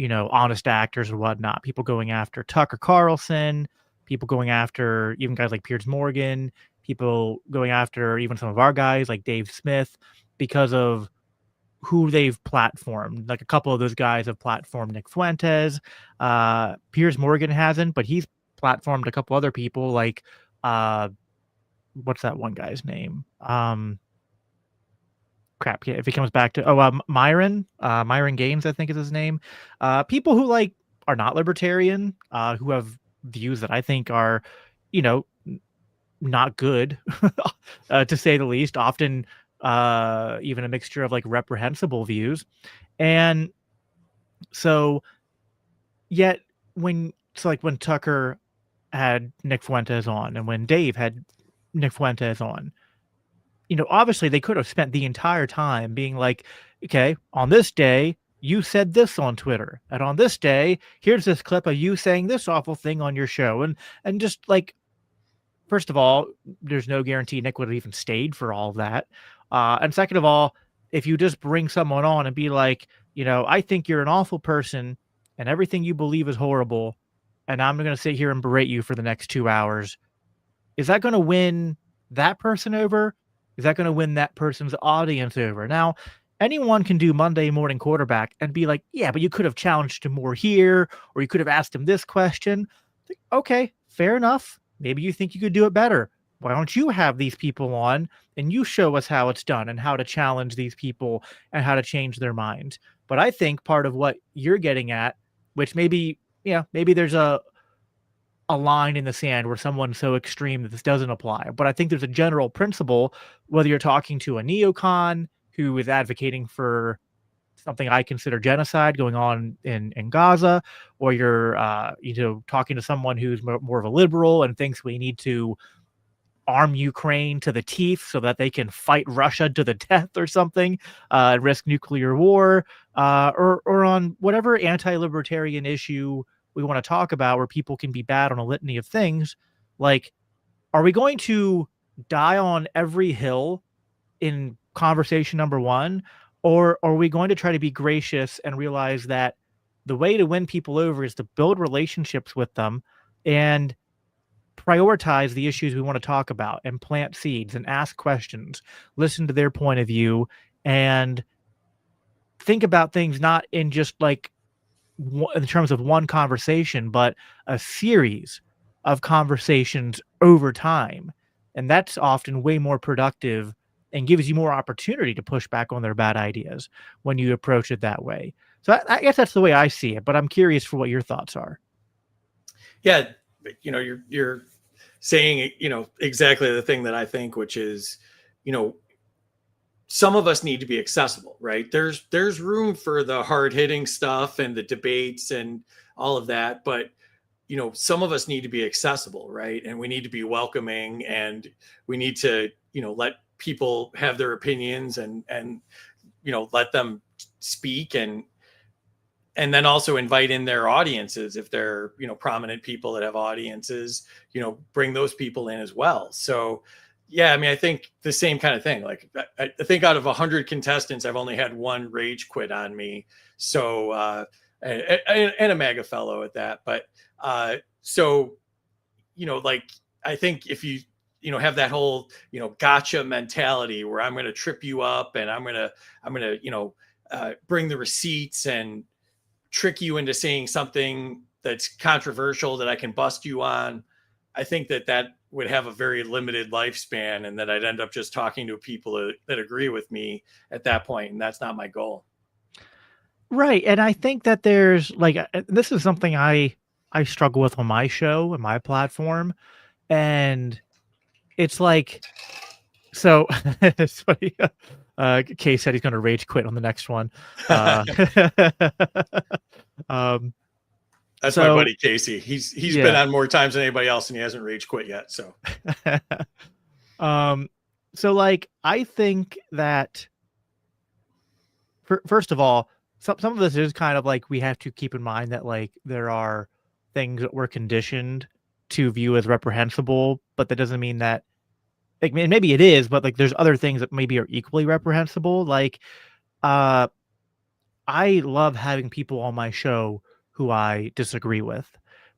honest actors or whatnot. People going after Tucker Carlson, people going after even guys like Piers Morgan, people going after even some of our guys like Dave Smith, because of who they've platformed. Like, a couple of those guys have platformed Nick Fuentes. Piers Morgan hasn't, but he's platformed a couple other people like, uh, what's that one guy's name? Crap. Yeah, if he comes back to, Myron Gaines, I think is his name. People who like are not libertarian, who have views that I think are, you know, not good, to say the least, often even a mixture of like reprehensible views. And so yet when Tucker had Nick Fuentes on and when Dave had Nick Fuentes on, obviously they could have spent the entire time being like, okay, on this day, you said this on Twitter. And on this day, here's this clip of you saying this awful thing on your show. And just like, first of all, there's no guarantee Nick would have even stayed for all of that. And second of all, if you just bring someone on and be like, I think you're an awful person and everything you believe is horrible, and I'm going to sit here and berate you for the next 2 hours, is that going to win that person over? Is that going to win that person's audience over? Now, anyone can do Monday morning quarterback and be like, yeah, but you could have challenged him more here, or you could have asked him this question. Okay, fair enough. Maybe you think you could do it better. Why don't you have these people on and you show us how it's done and how to challenge these people and how to change their minds? But I think part of what you're getting at, which maybe there's a line in the sand where someone's so extreme that this doesn't apply. But I think there's a general principle, whether you're talking to a neocon who is advocating for something I consider genocide going on in Gaza, or you're talking to someone who's more of a liberal and thinks we need to arm Ukraine to the teeth so that they can fight Russia to the death or something, risk nuclear war, or on whatever anti-libertarian issue we want to talk about where people can be bad on a litany of things. Like, are we going to die on every hill in conversation number one? Or are we going to try to be gracious and realize that the way to win people over is to build relationships with them and prioritize the issues we want to talk about and plant seeds and ask questions, listen to their point of view, and think about things not in just like in terms of one conversation, but a series of conversations over time. And that's often way more productive and gives you more opportunity to push back on their bad ideas when you approach it that way. So I guess that's the way I see it, but I'm curious for what your thoughts are. Yeah. You're saying, exactly the thing that I think, which is, some of us need to be accessible, right? There's room for the hard hitting stuff and the debates and all of that. But, some of us need to be accessible, right? And we need to be welcoming, and we need to, let people have their opinions and let them speak, and then also invite in their audiences. If they're, prominent people that have audiences, bring those people in as well. So yeah, I mean, I think the same kind of thing. Like, I think out of 100 contestants, I've only had one rage quit on me. So, and a MAGA fellow at that. But so, like, I think if you, have that whole, gotcha mentality where I'm going to trip you up and I'm going to, bring the receipts and trick you into saying something that's controversial that I can bust you on, I think that would have a very limited lifespan, and that I'd end up just talking to people that agree with me at that point. And that's not my goal. Right. And I think that there's like, this is something I struggle with on my show and my platform. And it's like, so it's funny. Kay said he's going to rage quit on the next one. That's my buddy Casey. He's been on more times than anybody else, and he hasn't rage quit yet. So, so like, I think that first of all, some of this is kind of like, we have to keep in mind that like there are things that we're conditioned to view as reprehensible, but that doesn't mean that, like, maybe it is, but like there's other things that maybe are equally reprehensible. Like, I love having people on my show who I disagree with,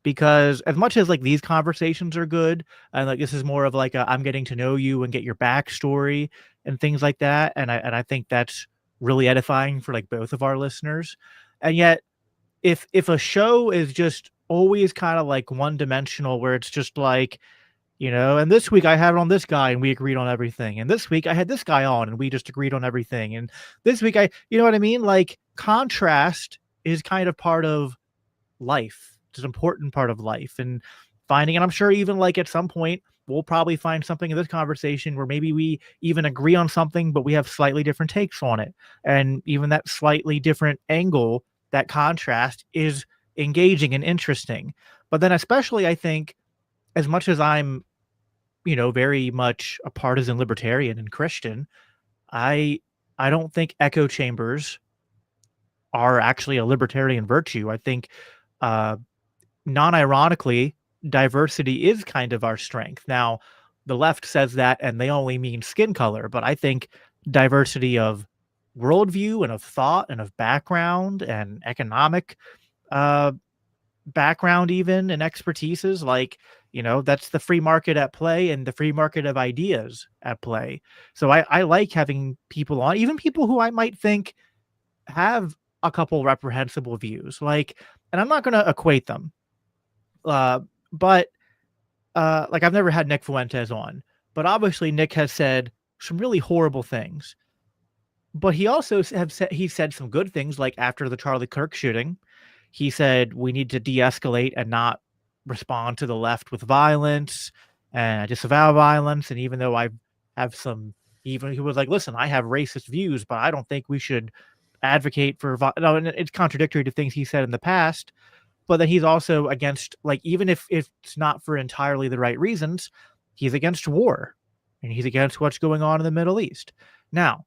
because as much as like these conversations are good, and like this is more of like I'm getting to know you and get your backstory and things like that, and I think that's really edifying for like both of our listeners. And yet, if a show is just always kind of like one dimensional, where it's just like, and this week I had on this guy and we agreed on everything, and this week I had this guy on and we just agreed on everything, and this week you know what I mean? Like, contrast is kind of part of life. It's an important part of life, and I'm sure even like at some point we'll probably find something in this conversation where maybe we even agree on something, but we have slightly different takes on it. And even that slightly different angle, that contrast is engaging and interesting. But then especially I think, as much as I'm, very much a partisan libertarian and Christian, I I don't think echo chambers are actually a libertarian virtue. I think uh non-ironically, diversity is kind of our strength. Now, the left says that and they only mean skin color, but I think diversity of worldview and of thought and of background and economic uh background even and expertises, like, that's the free market at play and the free market of ideas at play. So I like having people on, even people who I might think have a couple reprehensible views, like, and I'm not going to equate them, uh but like, I've never had Nick Fuentes on, but obviously Nick has said some really horrible things. But he also he said some good things, like after the Charlie Kirk shooting, he said we need to de-escalate and not respond to the left with violence and disavow violence. And even though I have some, even he was like, listen, I have racist views, but I don't think we should advocate for no, and it's contradictory to things he said in the past. But then he's also against, like, even if it's not for entirely the right reasons, he's against war and he's against what's going on in the Middle East. Now,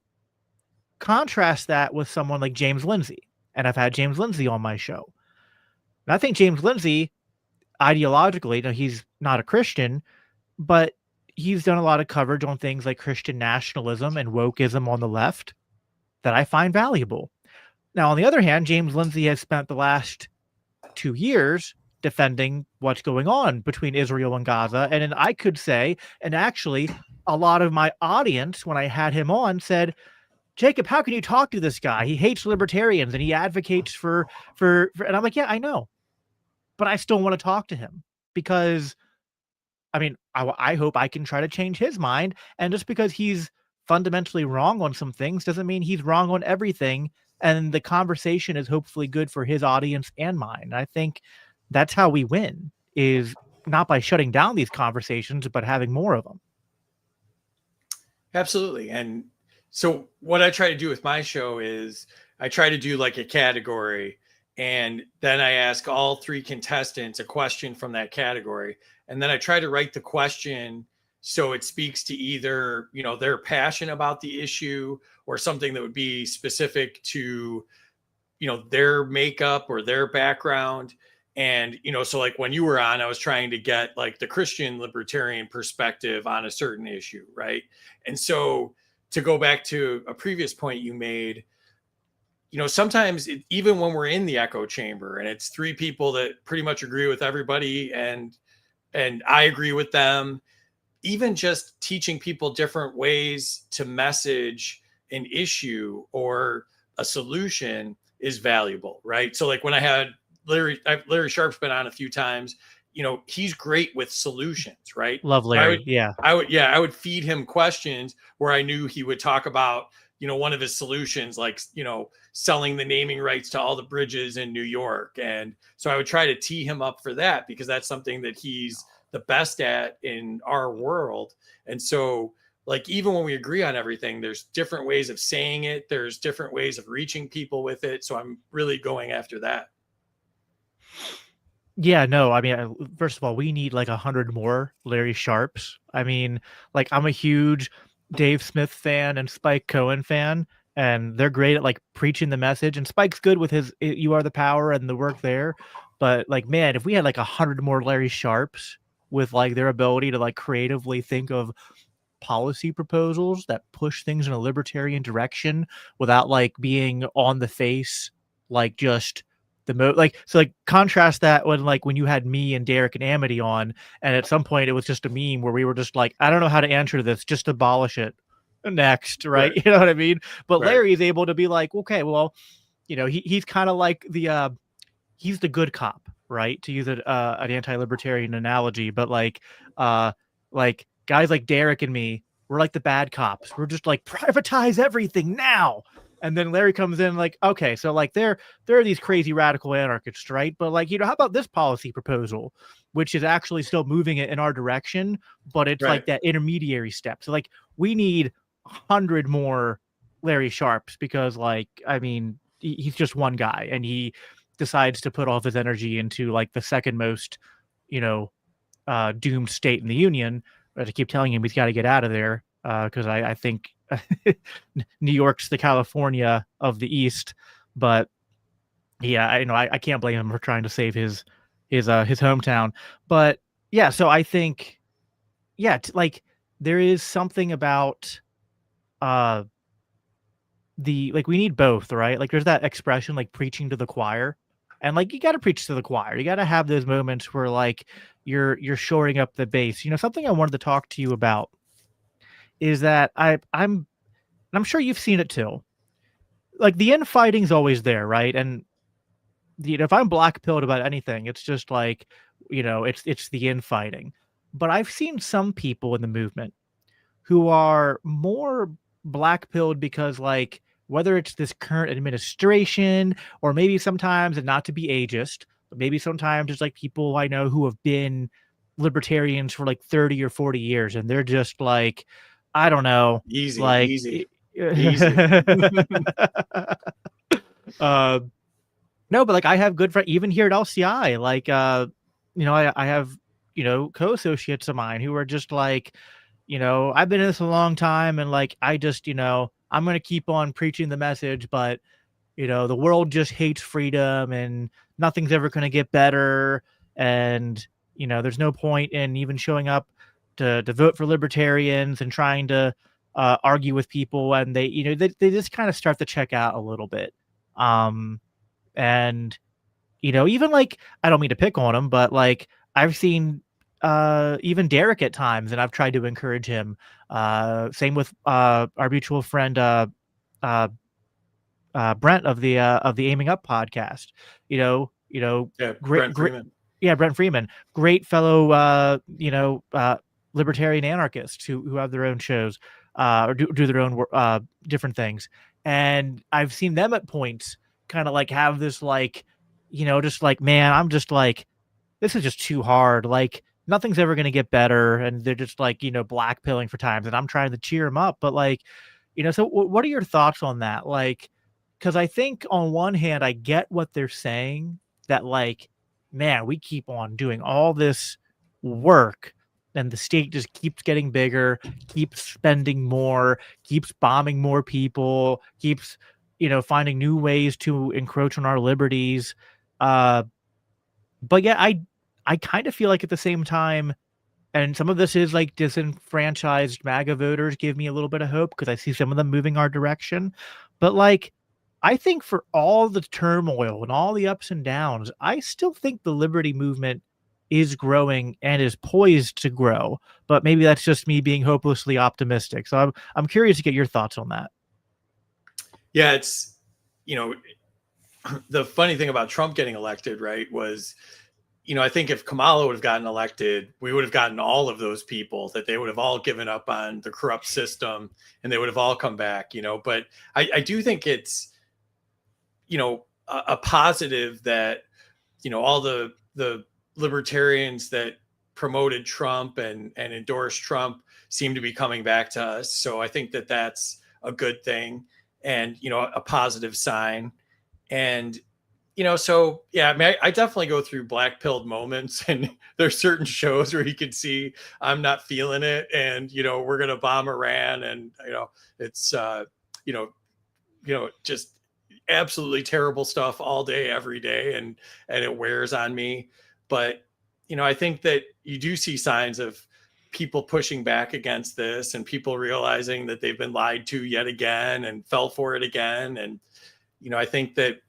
contrast that with someone like James Lindsay, and I've had James Lindsay on my show. And I think James Lindsay, ideologically, he's not a Christian, but he's done a lot of coverage on things like Christian nationalism and wokeism on the left that I find valuable. Now, on the other hand, James Lindsay has spent the last 2 years defending what's going on between Israel and Gaza. And then I could say, and actually a lot of my audience, when I had him on, said, Jacob, how can you talk to this guy? He hates libertarians and he advocates for and I'm like, yeah, I know, but I still want to talk to him because, I mean, I hope I can try to change his mind. And just because he's fundamentally wrong on some things doesn't mean he's wrong on everything. And the conversation is hopefully good for his audience and mine. I think that's how we win, is not by shutting down these conversations, but having more of them. Absolutely. And so what I try to do with my show is I try to do like a category, and then I ask all 3 contestants a question from that category. And then I try to write the question so it speaks to either, their passion about the issue or something that would be specific to, their makeup or their background. And, so like when you were on, I was trying to get like the Christian libertarian perspective on a certain issue. Right. And so to go back to a previous point you made, sometimes even when we're in the echo chamber and it's 3 people that pretty much agree with everybody and I agree with them, even just teaching people different ways to message an issue or a solution is valuable, right? So like when I had Larry Sharp's been on a few times, he's great with solutions, right? Love Larry. I would feed him questions where I knew he would talk about, one of his solutions, like, selling the naming rights to all the bridges in New York. And so I would try to tee him up for that because that's something that he's the best at in our world. And so, like, even when we agree on everything, there's different ways of saying it. There's different ways of reaching people with it. So I'm really going after that. Yeah, no, I mean, first of all, we need like 100 more Larry Sharps. I mean, like, I'm a huge Dave Smith fan and Spike Cohen fan, and they're great at like preaching the message. And Spike's good with his "You Are the Power" and the work there. But like, man, if we had like 100 more Larry Sharps with like their ability to like creatively think of policy proposals that push things in a libertarian direction without like being on the face, like just so like contrast that when you had me and Derek and Amity on, and at some point it was just a meme where we were just like, I don't know how to answer this, just abolish it next, right? You know what I mean? But Larry is able to be like, okay, well, he's kind of like he's the good cop, right? To use an anti-libertarian analogy, but like guys like Derek and me, we're like the bad cops. We're just like, privatize everything now. And then Larry comes in like, okay, so like there are these crazy radical anarchists, right? But like, how about this policy proposal, which is actually still moving it in our direction, but it's Right. like that intermediary step. So like we need 100 more Larry Sharps, because like, I mean, he's just one guy, and he decides to put all of his energy into like the second most, you know, doomed state in the union. But I keep telling him he's got to get out of there, because I think New York's the California of the East. But yeah, I can't blame him for trying to save his hometown. But yeah, so I think, yeah, like there is something about uh the, like, we need both, right? Like there's that expression, like preaching to the choir. And like you got to preach to the choir. You got to have those moments where like you're shoring up the base. Something I wanted to talk to you about is that I'm sure you've seen it too. Like the infighting's always there, right? And if I'm black pilled about anything, it's just like, it's the infighting. But I've seen some people in the movement who are more black pilled because, like, whether it's this current administration, or maybe sometimes, and not to be ageist, but maybe sometimes it's like people I know who have been libertarians for like 30 or 40 years, and they're just like, I don't know, Easy, like easy, easy. uh, no, but like I have good friends even here at LCI. Like, I have, co-associates of mine who are just like, I've been in this a long time, and like I just, I'm gonna keep on preaching the message, but the world just hates freedom, and nothing's ever gonna get better, and there's no point in even showing up to vote for libertarians and trying to argue with people, and they just kind of start to check out a little bit. And even like, I don't mean to pick on him, but like I've seen even Derek at times, and I've tried to encourage him. Same with our mutual friend uh, Brent of the Aiming Up podcast. Yeah, Great, Brent great, Freeman. yeah, Brent Freeman, great fellow, libertarian anarchists who have their own shows, or do their own different things. And I've seen them at points kind of like have this like, just like, man, I'm just like, this is just too hard. Like nothing's ever going to get better. And they're just like, black pilling for times. And I'm trying to cheer them up. But like, so what are your thoughts on that? Like, because I think on one hand, I get what they're saying, that like, man, we keep on doing all this work, and the state just keeps getting bigger, keeps spending more, keeps bombing more people, keeps, finding new ways to encroach on our liberties. But yeah, I kind of feel like at the same time, and some of this is like disenfranchised MAGA voters give me a little bit of hope, because I see some of them moving our direction. But like, I think for all the turmoil and all the ups and downs, I still think the liberty movement is growing and is poised to grow. But maybe that's just me being hopelessly optimistic. So I'm curious to get your thoughts on that. Yeah, it's, the funny thing about Trump getting elected, right, was, I think if Kamala would have gotten elected, we would have gotten all of those people, that they would have all given up on the corrupt system, and they would have all come back, But I do think it's, a positive that, all the libertarians that promoted Trump and endorsed Trump seem to be coming back to us. So I think that that's a good thing, and, a positive sign. And, so yeah, I mean, I definitely go through black pilled moments, and there's certain shows where you can see I'm not feeling it, and, we're going to bomb Iran, and, it's, just absolutely terrible stuff all day, every day. And it wears on me. But, I think that you do see signs of people pushing back against this, and people realizing that they've been lied to yet again and fell for it again. And, I think that,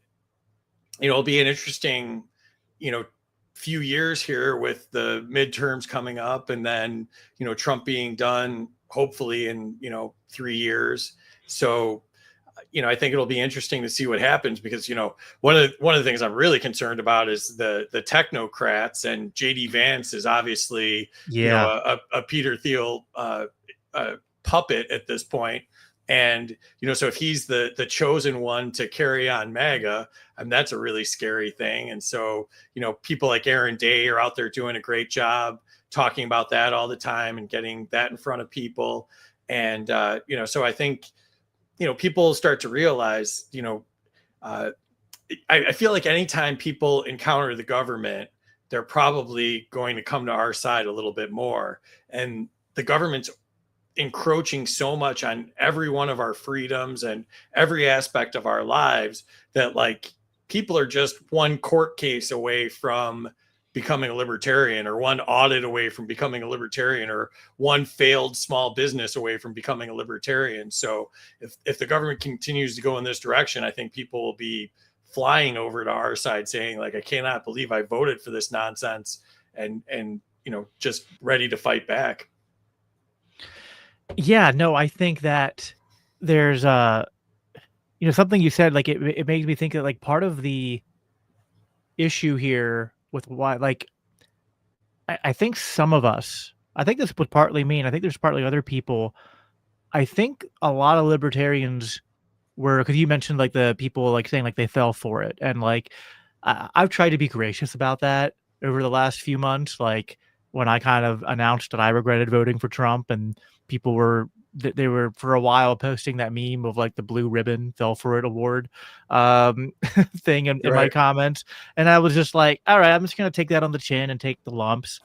it'll be an interesting, few years here with the midterms coming up, and then, Trump being done, hopefully in, 3 years. So, I think it'll be interesting to see what happens, because, one of the things I'm really concerned about is the technocrats, and JD Vance is obviously, Yeah. a Peter Thiel puppet at this point. And, so if he's the chosen one to carry on MAGA, that's a really scary thing. And so, people like Aaron Day are out there doing a great job talking about that all the time and getting that in front of people. And, so I think, people start to realize, I feel like anytime people encounter the government, they're probably going to come to our side a little bit more. And the government's encroaching so much on every one of our freedoms and every aspect of our lives that, like, people are just one court case away from becoming a libertarian, or one audit away from becoming a libertarian, or one failed small business away from becoming a libertarian. So if the government continues to go in this direction, I think people will be flying over to our side saying, like, I cannot believe I voted for this nonsense, and just ready to fight back. Yeah, no, I think that there's something you said, like it makes me think that like part of the issue here with why, like, I think some of us, I think this was partly me, and I think there's partly other people. I think a lot of libertarians were, because you mentioned like the people like saying like they fell for it, and like I've tried to be gracious about that over the last few months. Like when I kind of announced that I regretted voting for Trump, and people were they were for a while posting that meme of like the blue ribbon fell for it award thing in my Right. comments, and I was just like, all right, I'm just gonna take that on the chin and take the lumps.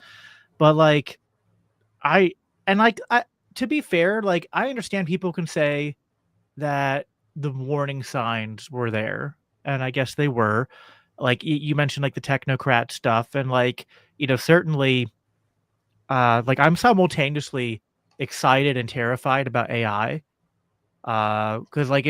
But like I and like I to be fair, like I understand people can say that the warning signs were there, and I guess they were. Like you mentioned, like the technocrat stuff, and like certainly, like I'm simultaneously excited and terrified about AI, because like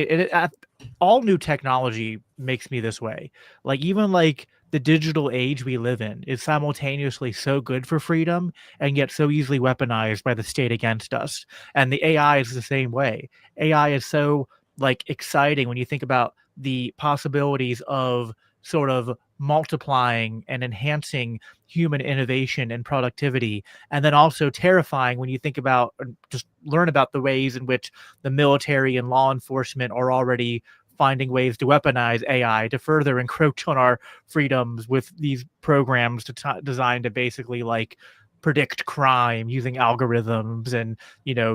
all new technology makes me this way. Like even like the digital age we live in is simultaneously so good for freedom and yet so easily weaponized by the state against us. And the AI is the same way. AI is so like exciting when you think about the possibilities of sort of multiplying and enhancing human innovation and productivity, and then also terrifying when you think about just learn about the ways in which the military and law enforcement are already finding ways to weaponize AI to further encroach on our freedoms with these programs designed to basically like predict crime using algorithms, and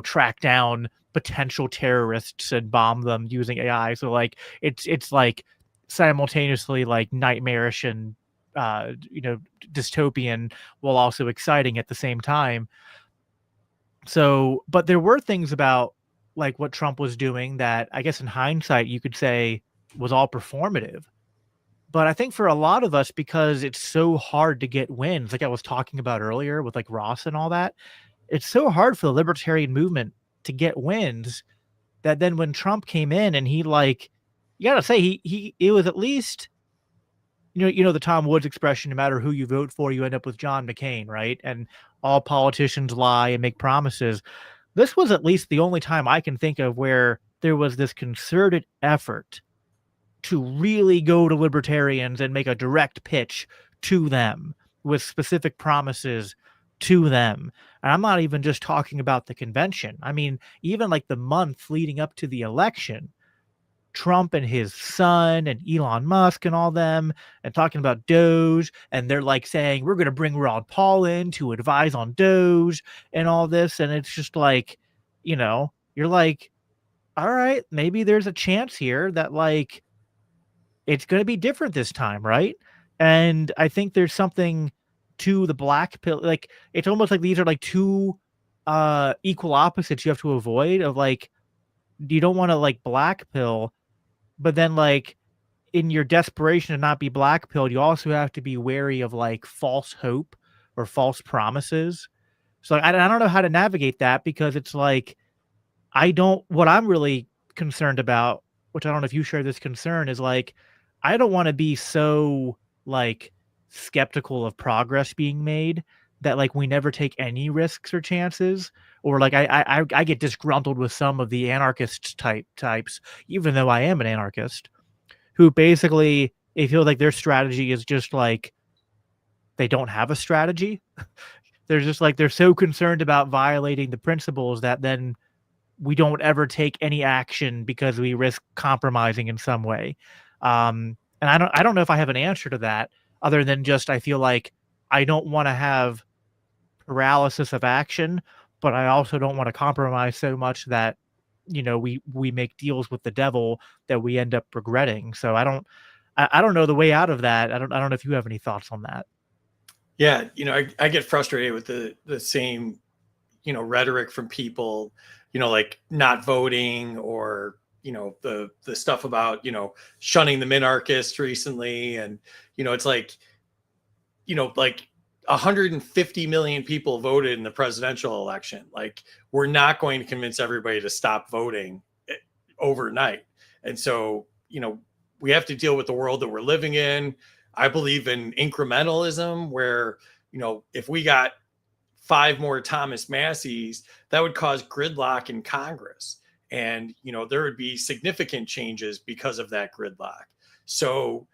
track down potential terrorists and bomb them using AI. So like it's like simultaneously like nightmarish and dystopian, while also exciting at the same time. So, but there were things about like what Trump was doing that I guess in hindsight you could say was all performative. But I think for a lot of us, because it's so hard to get wins, like I was talking about earlier with like Ross and all that, it's so hard for the libertarian movement to get wins, that then when Trump came in and he like, you gotta say it was at least, the Tom Woods expression, no matter who you vote for, you end up with John McCain, right? And all politicians lie and make promises. This was at least the only time I can think of where there was this concerted effort to really go to libertarians and make a direct pitch to them with specific promises to them. And I'm not even just talking about the convention. I mean, even like the month leading up to the election, Trump and his son and Elon Musk and all them, and talking about Doge, and they're like saying we're going to bring Ron Paul in to advise on Doge and all this, and it's just like, you're like, all right, maybe there's a chance here that like it's going to be different this time, right? And I think there's something to the black pill, like it's almost like these are like two equal opposites you have to avoid, of like you don't want to like black pill, but then like in your desperation to not be black pilled, you also have to be wary of like false hope or false promises. So like, I don't know how to navigate that, because it's like what I'm really concerned about, which I don't know if you share this concern, is like I don't want to be so like skeptical of progress being made that like we never take any risks or chances, or like I get disgruntled with some of the anarchist types, even though I am an anarchist, who basically they feel like their strategy is just like they don't have a strategy. They're just like they're so concerned about violating the principles that then we don't ever take any action because we risk compromising in some way. And I don't know if I have an answer to that other than just I feel like I don't want to have paralysis of action, but I also don't want to compromise so much that we make deals with the devil that we end up regretting. So I don't know the way out of that. I don't know if you have any thoughts on that. Yeah, I get frustrated with the same, rhetoric from people, like not voting, or the stuff about shunning the minarchists recently. And it's like 150 million people voted in the presidential election. Like, we're not going to convince everybody to stop voting overnight. And so we have to deal with the world that we're living in. I believe in incrementalism, where if we got 5 more Thomas Masseys, that would cause gridlock in Congress. And, there would be significant changes because of that gridlock. So,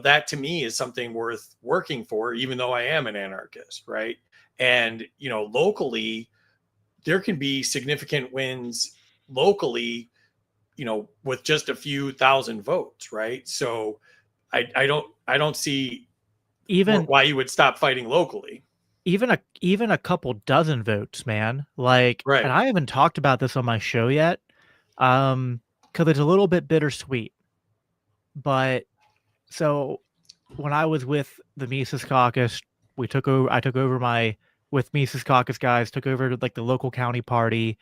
that to me is something worth working for, even though I am an anarchist, right? And, locally, there can be significant wins locally, with just a few thousand votes, right? So I don't see Even why you would stop fighting locally. even a couple dozen votes, man. Like, and Right. I haven't talked about this on my show yet, because it's a little bit bittersweet. But so when I was with the Mises Caucus, I took over with Mises Caucus guys, took over like the local county party,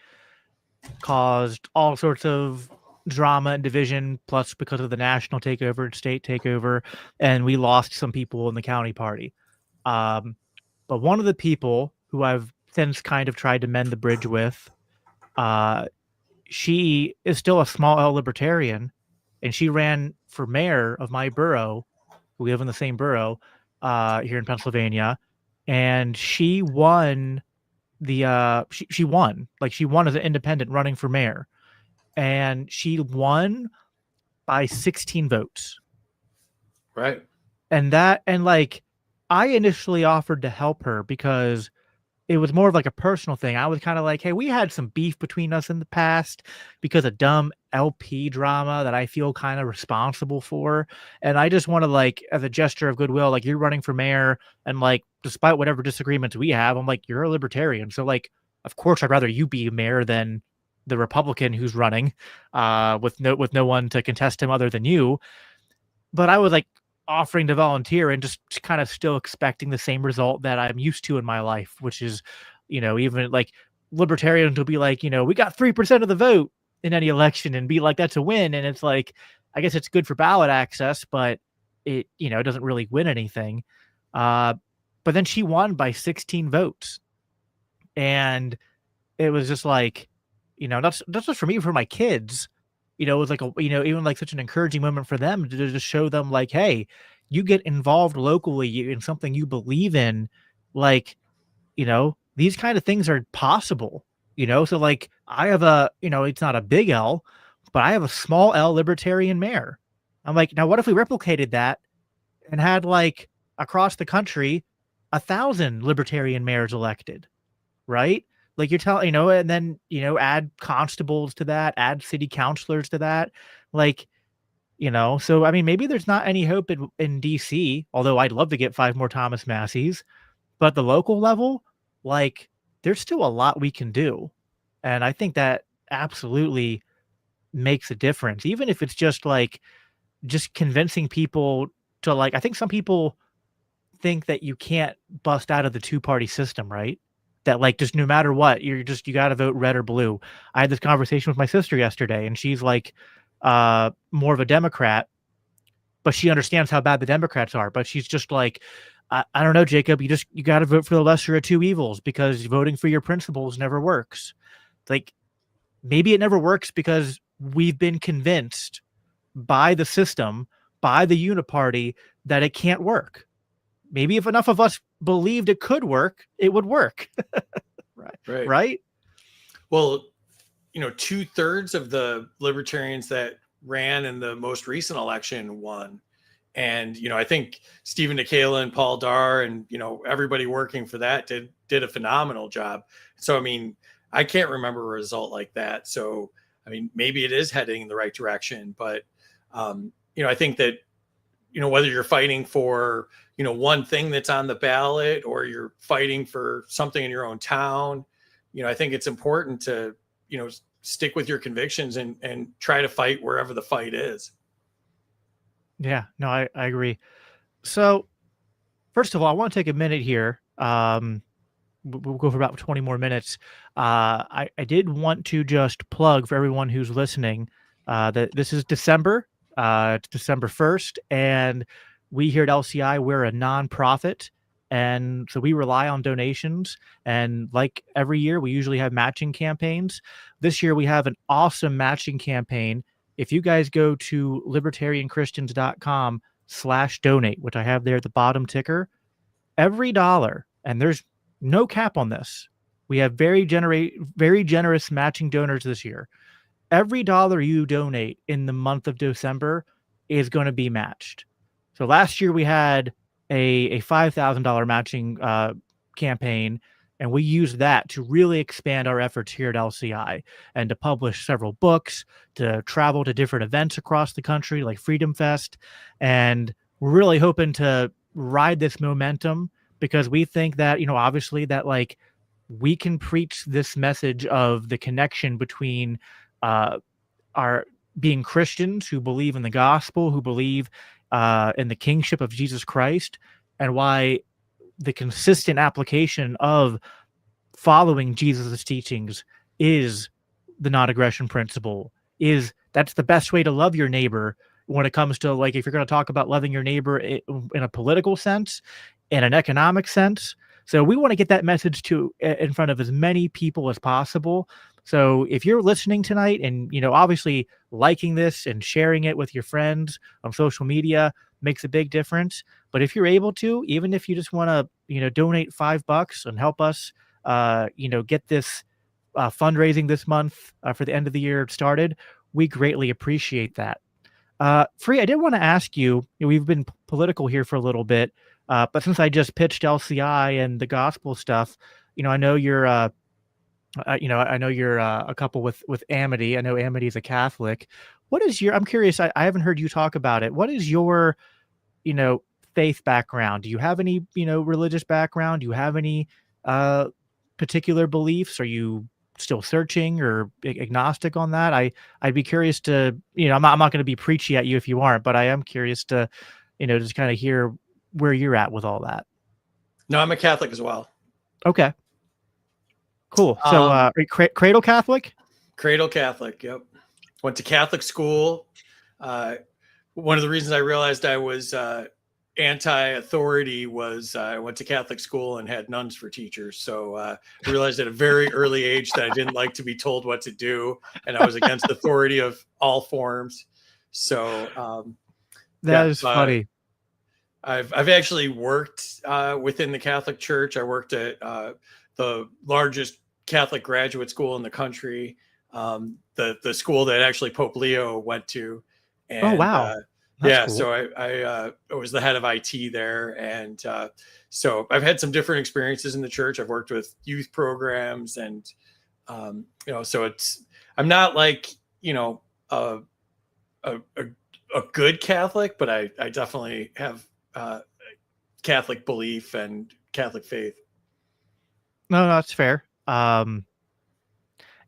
caused all sorts of drama and division, plus because of the national takeover and state takeover, and we lost some people in the county party. Um, but one of the people who I've since kind of tried to mend the bridge with, uh, she is still a small L libertarian, and she ran for mayor of my borough. We live in the same borough here in Pennsylvania, and she won she won, like, she won as an independent running for mayor, and she won by 16 votes. Right. And like, I initially offered to help her because it was more of like a personal thing. I was kind of like, hey, we had some beef between us in the past because of dumb LP drama that I feel kind of responsible for. And I just want to, like, as a gesture of goodwill, like, you're running for mayor, and like, despite whatever disagreements we have, I'm like, you're a libertarian. So like, of course I'd rather you be mayor than the Republican who's running, with no one to contest him other than you. But I was like offering to volunteer and just kind of still expecting the same result that I'm used to in my life, which is, even like libertarians will be like, we got 3% of the vote in any election and be like, that's a win. And it's like, I guess it's good for ballot access, but it, doesn't really win anything. But then she won by 16 votes. And it was just like, that's just for me, for my kids. It was like even like such an encouraging moment for them to just show them, like, hey, you get involved locally in something you believe in, like, these kind of things are possible. So like, I have it's not a big L, but I have a small L libertarian mayor. I'm like, now what if we replicated that and had, like, across the country 1,000 libertarian mayors elected, right? Like, you're telling, and then, add constables to that, add city councilors to that. Like, so I mean, maybe there's not any hope in DC, although I'd love to get 5 more Thomas Masseys, but at the local level, like, there's still a lot we can do. And I think that absolutely makes a difference, even if it's just like, just convincing people to, like, I think some people think that you can't bust out of the two-party system, right? That, like, just no matter what, you got to vote red or blue. I had this conversation with my sister yesterday, and she's like, more of a Democrat, but she understands how bad the Democrats are. But she's just like, I don't know, Jacob, you got to vote for the lesser of two evils, because voting for your principles never works. Like, maybe it never works because we've been convinced by the system, by the uniparty, that it can't work. Maybe if enough of us believed it could work, it would work. Right. Right. Well, 2/3 of the libertarians that ran in the most recent election won. And, I think Stephen Nikela and Paul Dar and, everybody working for that did a phenomenal job. So, I mean, I can't remember a result like that. So, I mean, maybe it is heading in the right direction, but, I think that, whether you're fighting for, one thing that's on the ballot or you're fighting for something in your own town, I think it's important to, stick with your convictions and try to fight wherever the fight is. Yeah, no, I agree. So first of all, I want to take a minute here. We'll go for about 20 more minutes. I did want to just plug for everyone who's listening that this is December. It's December 1st, and we here at LCI, we're a nonprofit. And so we rely on donations. And like every year, we usually have matching campaigns. This year, we have an awesome matching campaign. If you guys go to libertarianchristians.com/donate, which I have there at the bottom ticker, every dollar, and there's no cap on this. We have very generous matching donors this year. Every dollar you donate in the month of December is going to be matched. So last year we had a $5,000 matching campaign, and we used that to really expand our efforts here at LCI and to publish several books, to travel to different events across the country like Freedom Fest. And we're really hoping to ride this momentum because we think that, obviously that like we can preach this message of the connection between our being Christians who believe in the gospel, who believe in the kingship of Jesus Christ, and why the consistent application of following Jesus' teachings is the non-aggression principle. That's the best way to love your neighbor when it comes to, like, if you're going to talk about loving your neighbor in a political sense, in an economic sense. So we want to get that message in front of as many people as possible. So if you're listening tonight and, obviously liking this and sharing it with your friends on social media makes a big difference. But if you're able to, even if you just want to, donate $5 and help us, get this fundraising this month for the end of the year started, we greatly appreciate that. Free, I did want to ask you, we've been political here for a little bit, but since I just pitched LCI and the gospel stuff, I know you're, I know you're a couple with Amity. I know Amity is a Catholic. I'm curious, I haven't heard you talk about it. What is your, faith background? Do you have any, religious background? Do you have any particular beliefs? Are you still searching or agnostic on that? I'd be curious to, I'm not going to be preachy at you if you aren't, but I am curious to, just kind of hear where you're at with all that. No, I'm a Catholic as well. Okay. Cool. So, are you cradle Catholic? Cradle Catholic. Yep. Went to Catholic school. One of the reasons I realized I was anti-authority was I went to Catholic school and had nuns for teachers. So I realized at a very early age that I didn't like to be told what to do, and I was against authority of all forms. So that is funny. I've actually worked within the Catholic Church. I worked at the largest Catholic graduate school in the country, the school that actually Pope Leo went to. And, oh, wow. Yeah, cool. so I was the head of IT there, and so I've had some different experiences in the church. I've worked with youth programs, and so I'm not like a good Catholic, but I definitely have Catholic belief and Catholic faith. No, that's fair.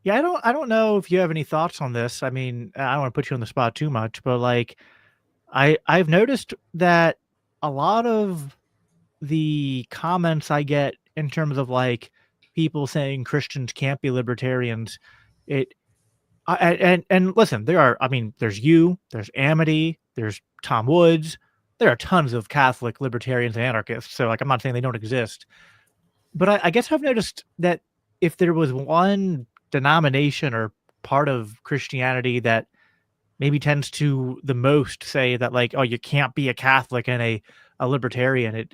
Yeah, I don't know if you have any thoughts on this. I mean, I don't want to put you on the spot too much, but like I've noticed that a lot of the comments I get in terms of like people saying Christians can't be libertarians, and listen, there's there's Amity, there's Tom Woods, there are tons of Catholic libertarians and anarchists. So like, I'm not saying they don't exist, but I guess I've noticed that if there was one denomination or part of Christianity that maybe tends to the most say that like, oh, you can't be a Catholic and a libertarian,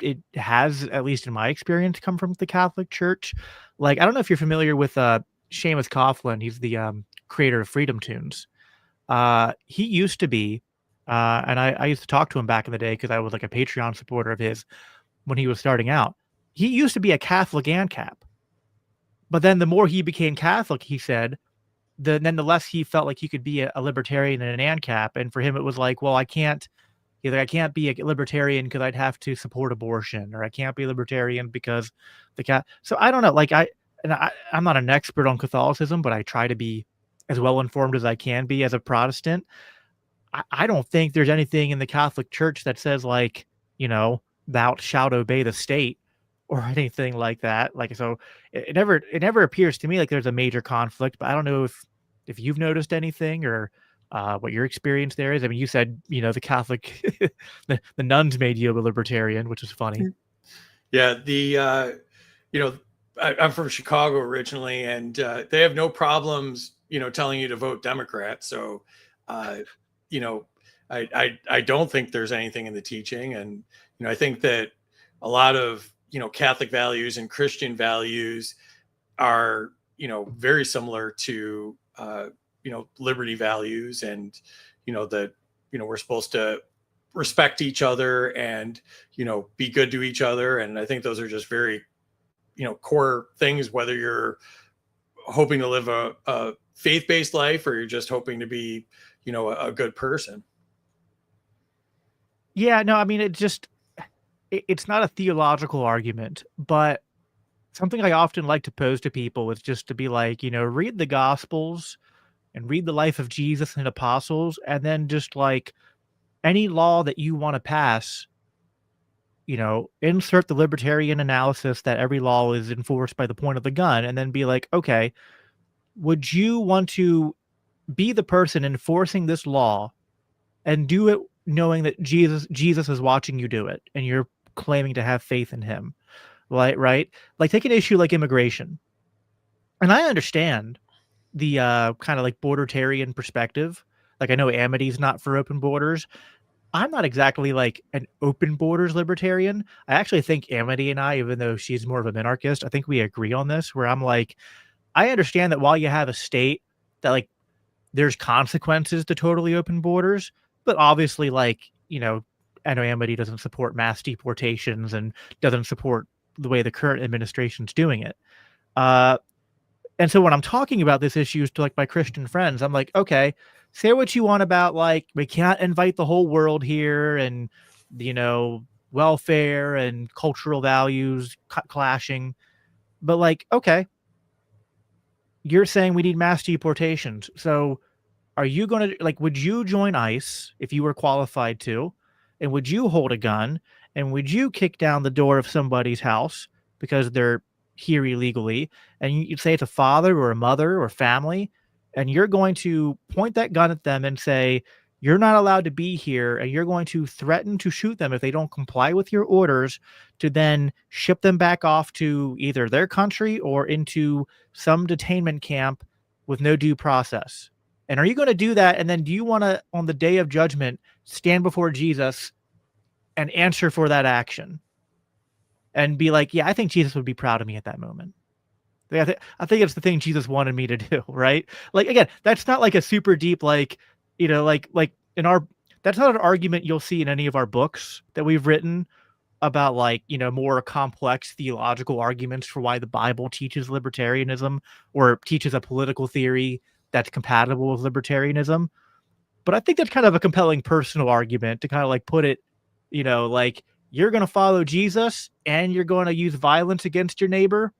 it has, at least in my experience, come from the Catholic Church. Like, I don't know if you're familiar with Seamus Coughlin. He's the creator of Freedom Tunes. He used to be, and I used to talk to him back in the day because I was like a Patreon supporter of his when he was starting out. He used to be a Catholic ANCAP, But then the more he became Catholic, he said, then the less he felt like he could be a libertarian and an ANCAP. And for him, it was like, well, I can't. Either I can't be a libertarian because I'd have to support abortion, or I can't be a libertarian because the cat. So I don't know. Like I'm not an expert on Catholicism, but I try to be as well informed as I can be as a Protestant. I don't think there's anything in the Catholic Church that says like, thou shalt obey the state or anything like that. Like, so it never appears to me like there's a major conflict, but I don't know if you've noticed anything or what your experience there is. I mean, you said, the Catholic, the nuns made you a libertarian, which is funny. Yeah. I'm from Chicago originally, and they have no problems, telling you to vote Democrat. So, I don't think there's anything in the teaching. And, I think that a lot of, Catholic values and Christian values are, very similar to, liberty values, and, that, we're supposed to respect each other and, be good to each other. And I think those are just very, core things, whether you're hoping to live a faith-based life or you're just hoping to be, a good person. Yeah, no, I mean, it's not a theological argument, but something I often like to pose to people is just to be like, read the Gospels and read the life of Jesus and apostles, and then just like any law that you want to pass, insert the libertarian analysis that every law is enforced by the point of the gun, and then be like, okay, would you want to be the person enforcing this law and do it knowing that Jesus is watching you do it and you're claiming to have faith in him? Like, right? Like, take an issue like immigration. And I understand the kind of like bordertarian perspective. Like, I know Amity's not for open borders. I'm not exactly like an open borders libertarian. I actually think Amity and I, even though she's more of a minarchist, I think we agree on this, where I'm like, I understand that while you have a state that like there's consequences to totally open borders, but obviously, like, I know Amity doesn't support mass deportations and doesn't support the way the current administration's doing it. And so when I'm talking about this issues to like my Christian friends, I'm like, okay, say what you want about like we can't invite the whole world here, and welfare and cultural values clashing, but like, okay, you're saying we need mass deportations. So are you going to like, would you join ICE if you were qualified to? And would you hold a gun? And would you kick down the door of somebody's house because they're here illegally? And you say it's a father or a mother or family, and you're going to point that gun at them and say, you're not allowed to be here. And you're going to threaten to shoot them if they don't comply with your orders, to then ship them back off to either their country or into some detainment camp with no due process. And are you going to do that? And then do you want to, on the day of judgment, stand before Jesus and answer for that action and be like, yeah, I think Jesus would be proud of me at that moment. I think it's the thing Jesus wanted me to do, right? Like, again, that's not like a super deep, like, like in our, that's not an argument you'll see in any of our books that we've written about, like, more complex theological arguments for why the Bible teaches libertarianism or teaches a political theory that's compatible with libertarianism. But I think that's kind of a compelling personal argument to kind of like put it, like, you're going to follow Jesus and you're going to use violence against your neighbor.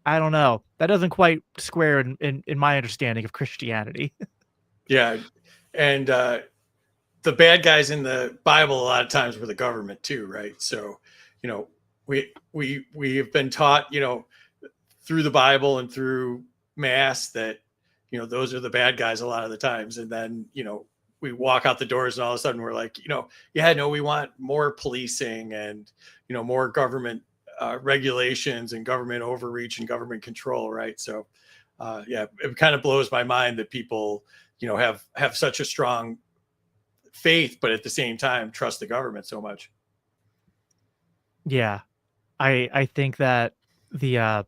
I don't know. That doesn't quite square in my understanding of Christianity. Yeah. And the bad guys in the Bible a lot of times were the government too, right? So, we have been taught, through the Bible and through mass that, those are the bad guys a lot of the times. And then, we walk out the doors and all of a sudden we're like, yeah, no, we want more policing and, more government regulations and government overreach and government control, right? So, yeah, it kind of blows my mind that people, have such a strong faith, but at the same time trust the government so much. Yeah, I think that the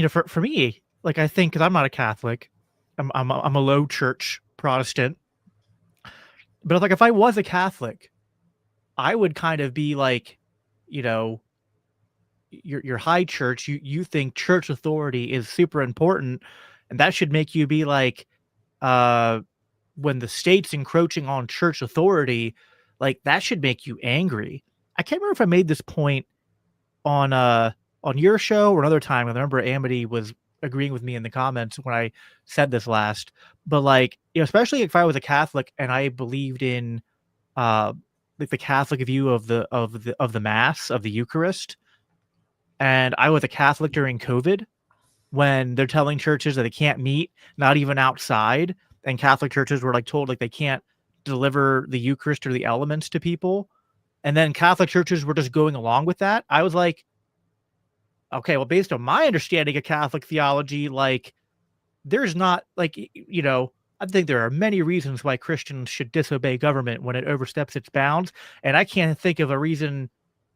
for me, like, I think, because I'm not a Catholic, I'm a low church Protestant, but like if I was a Catholic, I would kind of be like, you know, your high church, you think church authority is super important, and that should make you be like, uh when the state's encroaching on church authority, like that should make you angry. I can't remember if I made this point on your show or another time. I remember Amity was agreeing with me in the comments when I said this last. But like, you know, especially if I was a Catholic and I believed in uh like the Catholic view of the Mass, of the Eucharist, and I was a Catholic during COVID when they're telling churches that they can't meet, not even outside, and Catholic churches were like told like they can't deliver the Eucharist or the elements to people. And then Catholic churches were just going along with that. I was like, okay, well, based on my understanding of Catholic theology, like there's not like, you know, I think there are many reasons why Christians should disobey government when it oversteps its bounds. And I can't think of a reason,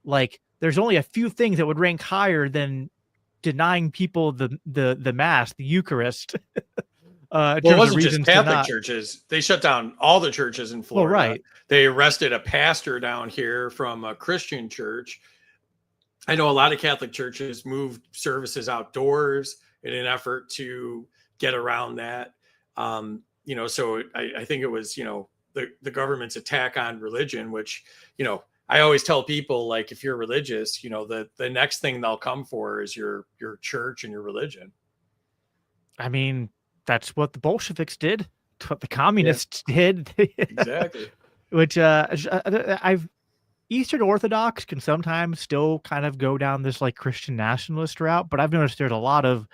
like there's only a few things that would rank higher than denying people the Mass, the Eucharist, in Well, it terms of wasn't just reasons to Catholic not. churches. They shut down all the churches in Well, Florida. right. They arrested a pastor down here from a Christian church. I know a lot of Catholic churches moved services outdoors in an effort to get around that. You know, so I think it was, you know, the government's attack on religion, which, you know, I always tell people, like, if you're religious, you know, the next thing they'll come for is your church and your religion. I mean, that's what the Bolsheviks did. It's what the Yeah, communists did. exactly. Which I've Eastern Orthodox can sometimes still kind of go down this like Christian nationalist route, but I've noticed there's a lot of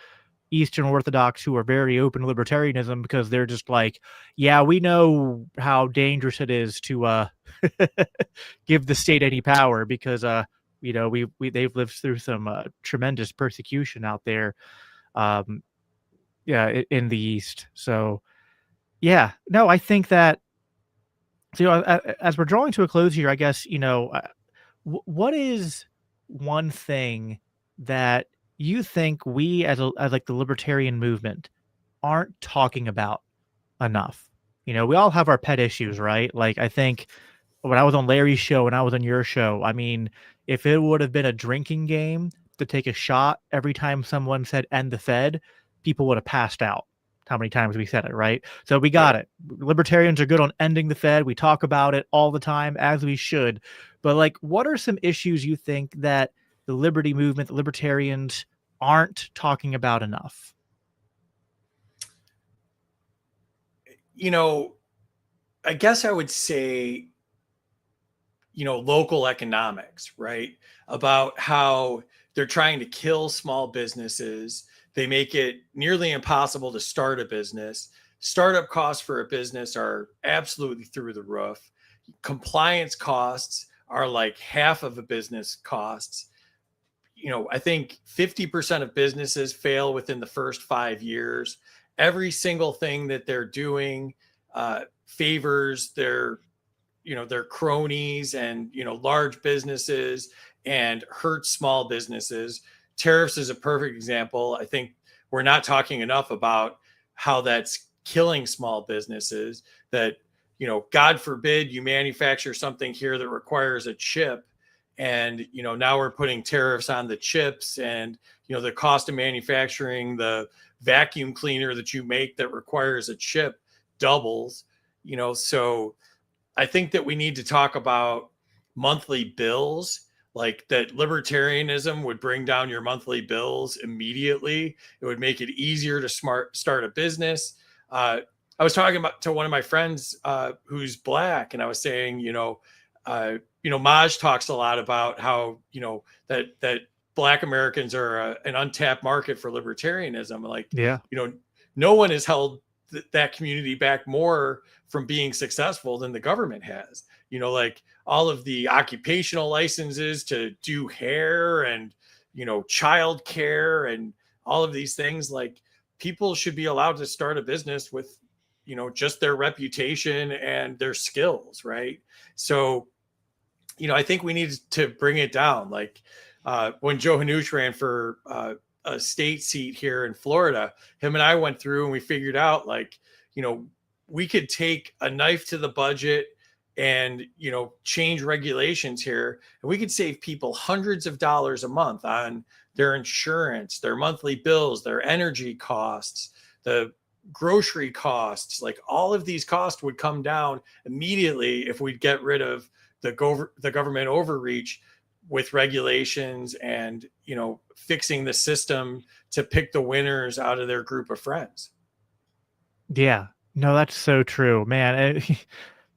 Eastern Orthodox who are very open to libertarianism because they're just like, yeah, we know how dangerous it is to give the state any power because you know, we they've lived through some tremendous persecution out there, um yeah, in the East. So yeah, no, I think that, so, you know, as we're drawing to a close here, I guess, you know, what is one thing that you think we as like the libertarian movement aren't talking about enough? You know, we all have our pet issues, right? Like I think when I was on Larry's show and I was on your show, I mean, if it would have been a drinking game to take a shot every time someone said end the Fed, people would have passed out. How many times we said it, right? So we got Right. it. Libertarians are good on ending the Fed. We talk about it all the time, as we should. But like, what are some issues you think that the liberty movement, the libertarians aren't talking about enough? You know, I guess I would say, you know, local economics, right? About how they're trying to kill small businesses. They make it nearly impossible to start a business. Startup costs for a business are absolutely through the roof. Compliance costs are like half of a business costs. You know, I think 50% of businesses fail within the first 5 years. Every single thing that they're doing favors their, you know, their cronies and, you know, large businesses, and hurt small businesses. Tariffs is a perfect example. I think we're not talking enough about how that's killing small businesses. That, you know, God forbid you manufacture something here that requires a chip, and, you know, now we're putting tariffs on the chips, and, you know, the cost of manufacturing the vacuum cleaner that you make that requires a chip doubles. You know, so I think that we need to talk about monthly bills, like that libertarianism would bring down your monthly bills immediately. It would make it easier to start a business. I was talking about to one of my friends who's black, and I was saying, you know, Maj talks a lot about how, you know, that black Americans are an untapped market for libertarianism. Like, Yeah. you know, no one has held that community back more from being successful than the government has. You know, like all of the occupational licenses to do hair and, you know, child care and all of these things. Like, people should be allowed to start a business with, you know, just their reputation and their skills, right? So, you know, I think we need to bring it down. Like when Joe Hanush ran for a state seat here in Florida, him and I went through and we figured out, like, you know, we could take a knife to the budget and, you know, change regulations here, and we could save people hundreds of dollars a month on their insurance, their monthly bills, their energy costs, the grocery costs. Like, all of these costs would come down immediately if we'd get rid of the government overreach with regulations and, you know, fixing the system to pick the winners out of their group of friends. Yeah. No, that's so true, man. And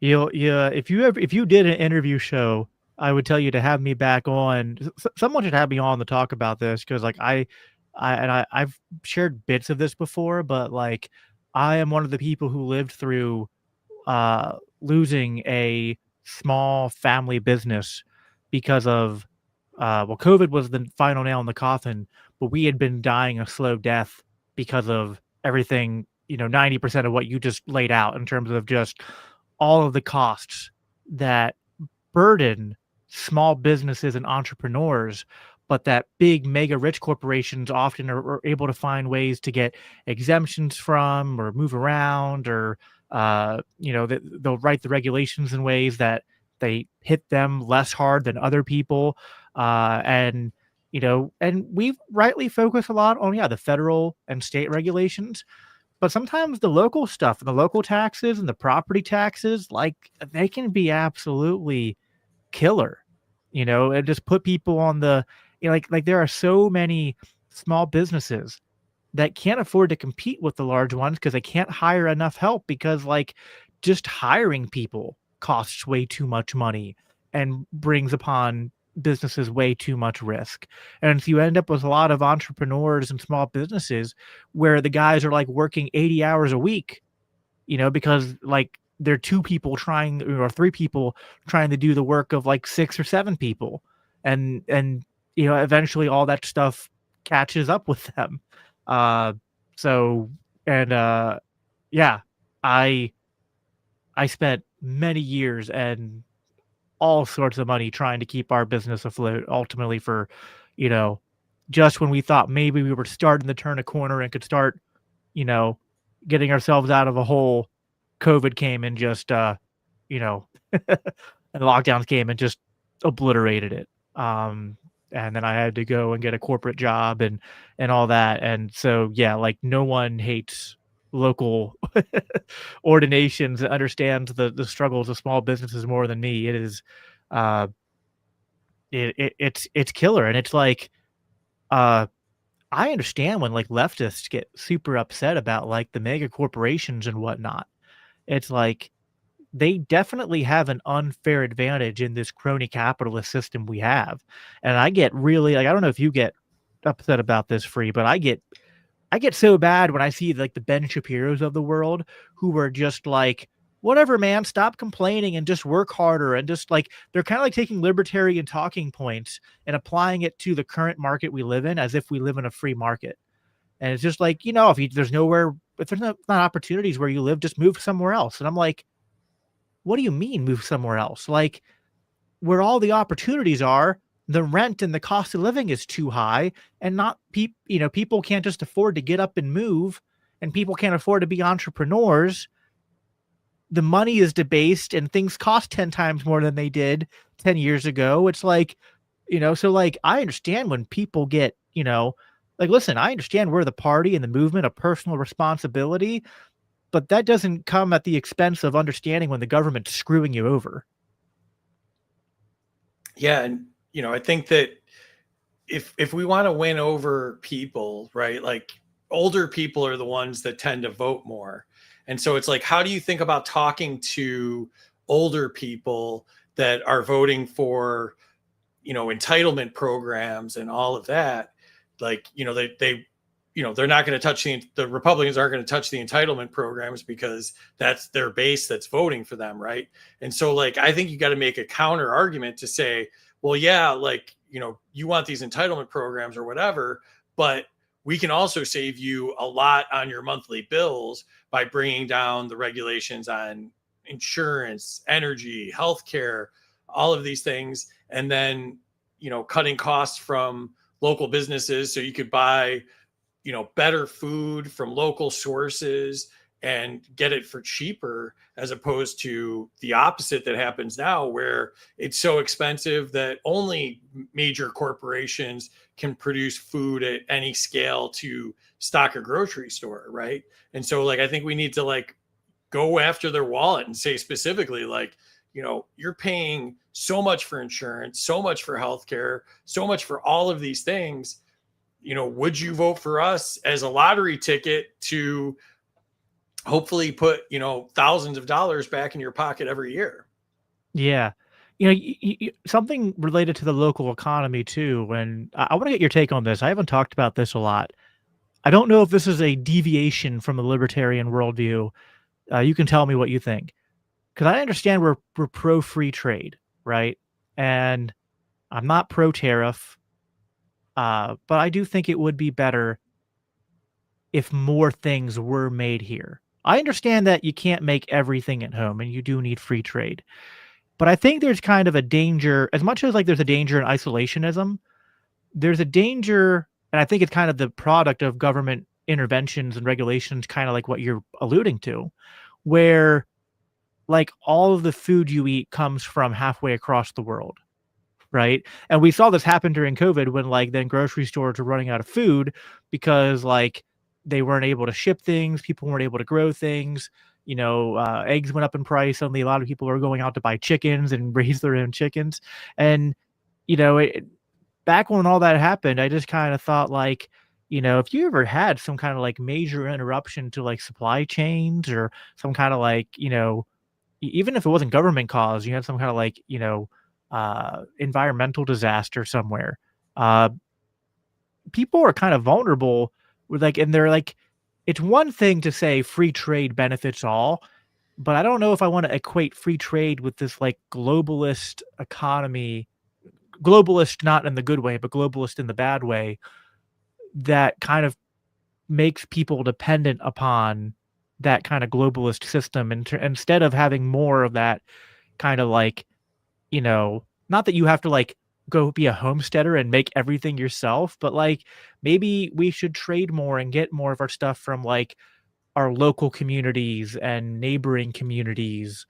if you did an interview show, I would tell you to have me back on. Someone should have me on to talk about this because, like, I've shared bits of this before, but like, I am one of the people who lived through losing a small family business because of well, COVID was the final nail in the coffin, but we had been dying a slow death because of everything, 90% of what you just laid out in terms of just all of the costs that burden small businesses and entrepreneurs, but that big mega rich corporations often are able to find ways to get exemptions from or move around, or they'll write the regulations in ways that they hit them less hard than other people. And we've rightly focused a lot on, the federal and state regulations, but sometimes the local stuff and the local taxes and the property taxes, like, they can be absolutely killer, and just put people on the, like there are so many small businesses that can't afford to compete with the large ones because they can't hire enough help, because, like, just hiring people costs way too much money and brings upon businesses way too much risk. And so you end up with a lot of entrepreneurs and small businesses where the guys are like working 80 hours a week, because, like, they're two people trying, or three people trying to do the work of like six or seven people. And eventually all that stuff catches up with them. Uh, so, and yeah, I I spent many years and all sorts of money trying to keep our business afloat. Ultimately, for, you know, just when we thought maybe we were starting to turn a corner and could start, you know, getting ourselves out of a hole, COVID came and just, you know, and lockdowns came and just obliterated it. And then I had to go and get a corporate job and all that. And so, yeah, like, no one hates local ordinations and understands the struggles of small businesses more than me. It is, uh, it's killer, and it's like, uh, I understand when, like, leftists get super upset about, like, the mega corporations and whatnot. It's like, they definitely have an unfair advantage in this crony capitalist system we have. And I get really, like, I don't know if you get upset about this, Free, but I get so bad when I see, like, the Ben Shapiros of the world who are just like, whatever, man, stop complaining and just work harder. And just like, they're kind of like taking libertarian talking points and applying it to the current market we live in as if we live in a free market. And it's just like, if there's not opportunities where you live, just move somewhere else. And I'm like, what do you mean move somewhere else? Like, where all the opportunities are, the rent and the cost of living is too high, and not people can't just afford to get up and move, and people can't afford to be entrepreneurs. The money is debased and things cost 10 times more than they did 10 years ago. It's like, so, like, I understand when people get, like, listen, I understand we're the party and the movement of personal responsibility, but that doesn't come at the expense of understanding when the government's screwing you over. Yeah, and I think that if we want to win over people, right? Like, older people are the ones that tend to vote more. And so it's like, how do you think about talking to older people that are voting for, entitlement programs and all of that? Like, they're not going to touch the Republicans aren't going to touch the entitlement programs because that's their base that's voting for them, right? And so, like, I think you got to make a counter argument to say, well, yeah, like, you want these entitlement programs or whatever, but we can also save you a lot on your monthly bills by bringing down the regulations on insurance, energy, healthcare, all of these things, and then, cutting costs from local businesses so you could buy, better food from local sources, and get it for cheaper, as opposed to the opposite that happens now, where it's so expensive that only major corporations can produce food at any scale to stock a grocery store, right? And so like I think we need to like go after their wallet and say specifically like, you know, you're paying so much for insurance, so much for healthcare, so much for all of these things. You know, would you vote for us as a lottery ticket to hopefully put, you know, thousands of dollars back in your pocket every year? Yeah. You know, something related to the local economy too. When I want to get your take on this, I haven't talked about this a lot. I don't know if this is a deviation from the libertarian worldview. You can tell me what you think, because I understand we're pro free trade, right? And I'm not pro tariff, but I do think it would be better if more things were made here. I understand that you can't make everything at home, and you do need free trade. But I think there's kind of a danger, as much as like there's a danger in isolationism, there's a danger, and I think it's kind of the product of government interventions and regulations, kind of like what you're alluding to, where like all of the food you eat comes from halfway across the world, right? And we saw this happen during COVID when like then grocery stores were running out of food because like they weren't able to ship things, people weren't able to grow things. You know, eggs went up in price. Suddenly, a lot of people were going out to buy chickens and raise their own chickens. And you know, back when all that happened, I just kind of thought like, you know, if you ever had some kind of like major interruption to like supply chains or some kind of like, you know, even if it wasn't government caused, you had some kind of like, you know, environmental disaster somewhere. Uh, People are kind of vulnerable with like, and they're like, it's one thing to say free trade benefits all, but I don't know if I want to equate free trade with this like globalist economy, globalist not in the good way, but globalist in the bad way, that kind of makes people dependent upon that kind of globalist system, and instead of having more of that kind of like, you know, not that you have to like go be a homesteader and make everything yourself, but like maybe we should trade more and get more of our stuff from like our local communities and neighboring communities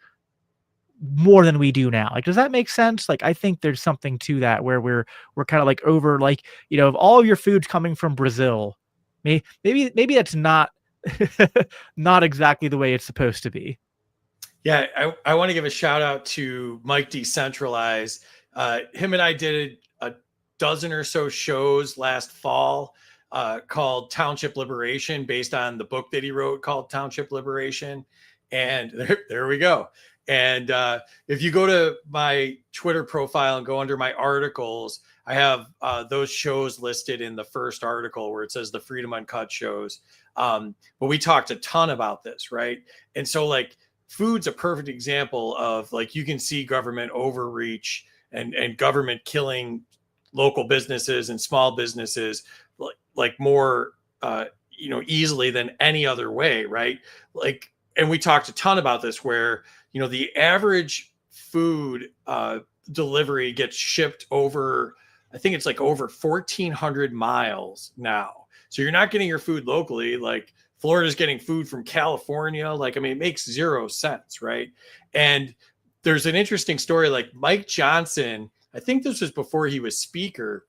more than we do now. Like, does that make sense? Like, I think there's something to that where we're kind of like over like, you know, if all of your food's coming from Brazil, maybe that's not not exactly the way it's supposed to be. Yeah, I want to give a shout out to Mike Decentralized. Him and I did a dozen or so shows last fall called Township Liberation, based on the book that he wrote called Township Liberation. And there we go. And if you go to my Twitter profile and go under my articles, I have those shows listed in the first article where it says the Freedom Uncut shows. But we talked a ton about this, right? And so like food's a perfect example of like you can see government overreach and government killing local businesses and small businesses like more you know, easily than any other way, right? Like, and we talked a ton about this where, you know, the average food delivery gets shipped over, I think it's like over 1,400 miles now. So you're not getting your food locally. Like Florida's getting food from California. Like, I mean, it makes zero sense, right? And there's an interesting story. Like Mike Johnson, I think this was before he was speaker,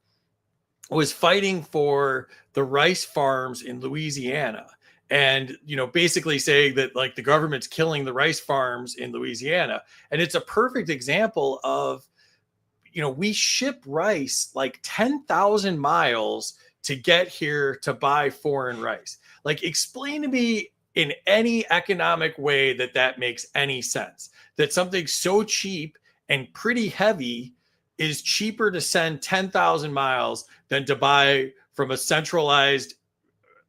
was fighting for the rice farms in Louisiana. And, you know, basically saying that like the government's killing the rice farms in Louisiana. And it's a perfect example of, you know, we ship rice like 10,000 miles to get here to buy foreign rice. Like, explain to me in any economic way that that makes any sense, that something so cheap and pretty heavy is cheaper to send 10,000 miles than to buy from a centralized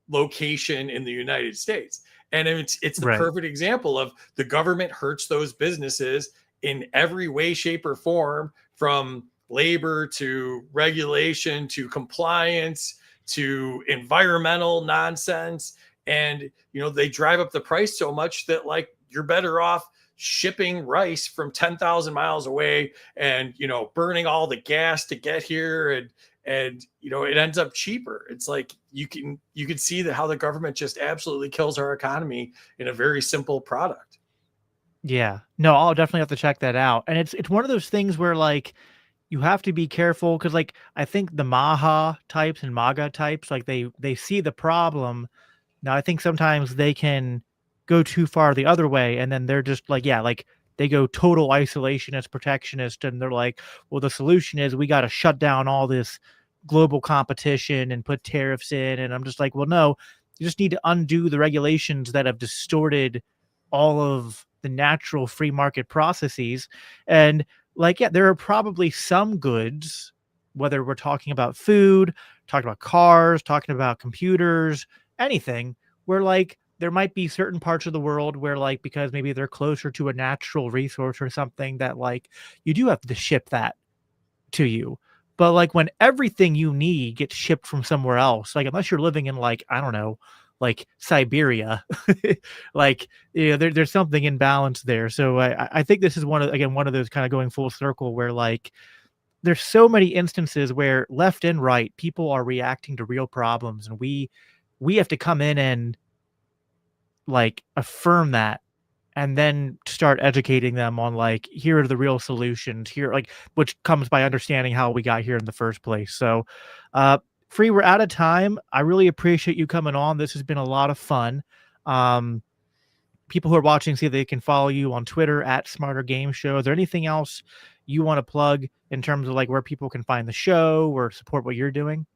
location in the United States. And it's the Right. perfect example of the government hurts those businesses in every way, shape, or form, from labor to regulation to compliance to environmental nonsense. And, you know, they drive up the price so much that like you're better off shipping rice from 10,000 miles away and, you know, burning all the gas to get here and it ends up cheaper. It's like you can see that how the government just absolutely kills our economy in a very simple product. Yeah. No, I'll definitely have to check that out. And it's one of those things where like you have to be careful because like I think the Maha types and MAGA types, like they see the problem. Now I think sometimes they can go too far the other way and then they're just like, yeah, like they go total isolationist, protectionist, and they're like, well, the solution is we got to shut down all this global competition and put tariffs in. And I'm just like, well, no, you just need to undo the regulations that have distorted all of the natural free market processes. And like, yeah, there are probably some goods, whether we're talking about food, talking about cars, talking about computers, anything, where like there might be certain parts of the world where like because maybe they're closer to a natural resource or something that like you do have to ship that to you. But like when everything you need gets shipped from somewhere else, like unless you're living in like, I don't know, like Siberia, like there's something imbalance there. So I think this is one of those kind of going full circle where like there's so many instances where left and right people are reacting to real problems, and we have to come in and like affirm that and then start educating them on like here are the real solutions here, like which comes by understanding how we got here in the first place. So Free, we're out of time. I really appreciate you coming on. This has been a lot of fun. um People who are watching see they can follow you on Twitter at Smarter Game Show. Is there anything else you want to plug in terms of like where people can find the show or support what you're doing?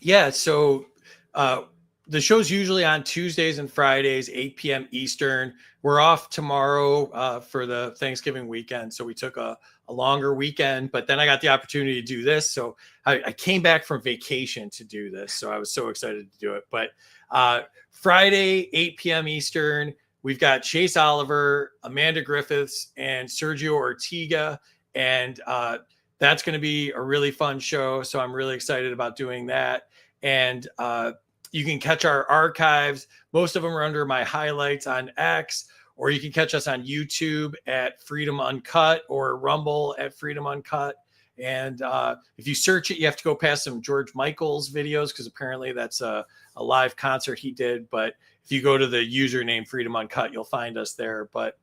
Yeah, so uh, the show's usually on Tuesdays and Fridays, 8 p.m. Eastern. We're off tomorrow for the Thanksgiving weekend, so we took a longer weekend, but then I got the opportunity to do this. So I came back from vacation to do this, so I was so excited to do it. But Friday, 8 p.m. Eastern, we've got Chase Oliver, Amanda Griffiths, and Sergio Ortega, and that's going to be a really fun show. So I'm really excited about doing that. And you can catch our archives. Most of them are under my highlights on X, or you can catch us on YouTube at Freedom Uncut or Rumble at Freedom Uncut. And if you search it, you have to go past some George Michael's videos because apparently that's a live concert he did. But if you go to the username Freedom Uncut, you'll find us there. But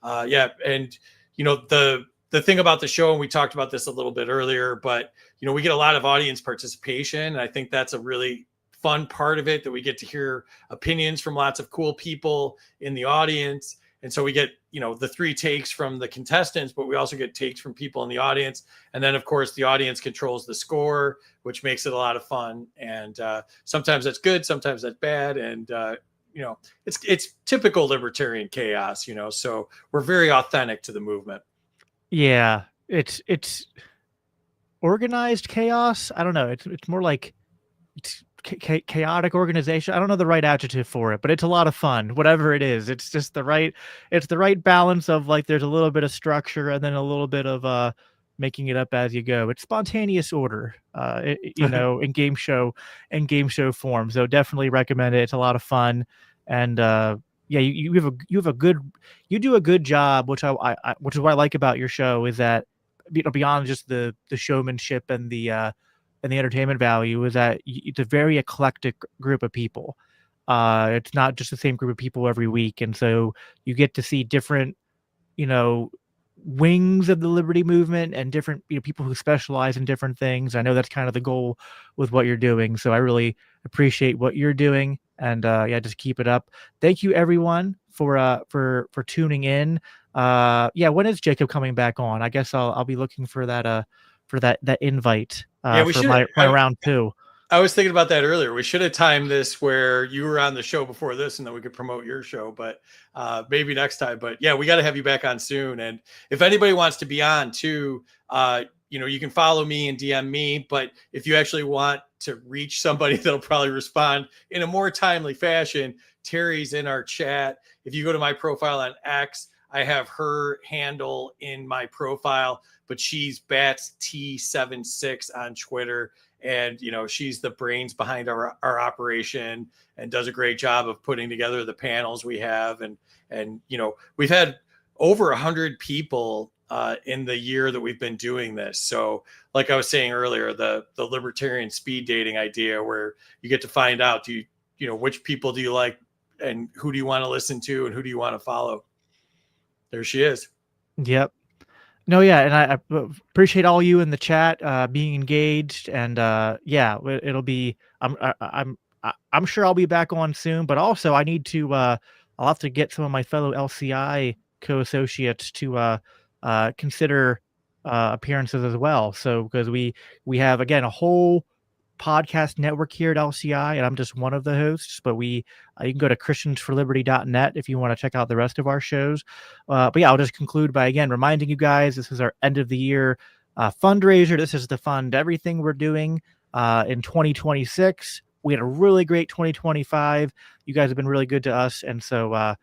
yeah, and the thing about the show, and we talked about this a little bit earlier, but we get a lot of audience participation, and I think that's a really fun part of it, that we get to hear opinions from lots of cool people in the audience. And so we get the 3 takes from the contestants, but we also get takes from people in the audience, and then of course the audience controls the score, which makes it a lot of fun. And sometimes that's good, sometimes that's bad, and it's typical libertarian chaos. So we're very authentic to the movement. Yeah, it's organized chaos. I don't know. It's more like it's chaotic organization. I don't know the right adjective for it, but it's a lot of fun. Whatever it is, it's just it's the right balance of like there's a little bit of structure and then a little bit of making it up as you go. It's spontaneous order, in game show form. So definitely recommend it. It's a lot of fun, and yeah, you do a good job, which which is what I like about your show is that beyond just the showmanship and the entertainment value is that it's a very eclectic group of people. It's not just the same group of people every week, and so you get to see different you know wings of the liberty movement and different people who specialize in different things. I know that's kind of the goal with what you're doing, so I really appreciate what you're doing, and yeah, just keep it up. Thank you everyone for tuning in. Yeah, when is Jacob coming back on? I guess I'll be looking for that invite Yeah, we for should. my round 2. I was thinking about that earlier. We should have timed this where you were on the show before this, and then we could promote your show. But maybe next time. But yeah, we got to have you back on soon. And if anybody wants to be on too, you can follow me and DM me. But if you actually want to reach somebody that'll probably respond in a more timely fashion, Terry's in our chat. If you go to my profile on X, I have her handle in my profile, but she's Bats T76 on Twitter. And, she's the brains behind our operation and does a great job of putting together the panels we have. And we've had over 100 people in the year that we've been doing this. So, like I was saying earlier, the libertarian speed dating idea, where you get to find out, which people do you like, and who do you want to listen to, and who do you want to follow. There she is. Yep. No, yeah, and I appreciate all you in the chat being engaged, and yeah, it'll be. I'm sure I'll be back on soon, but also I need to. I'll have to get some of my fellow LCI co-associates to consider appearances as well. So because we have again a whole podcast network here at LCI, and I'm just one of the hosts. But you can go to christiansforliberty.net if you want to check out the rest of our shows. But yeah, I'll just conclude by again reminding you guys this is our end of the year fundraiser. This is to fund everything we're doing in 2026. We had a really great 2025. You guys have been really good to us, and so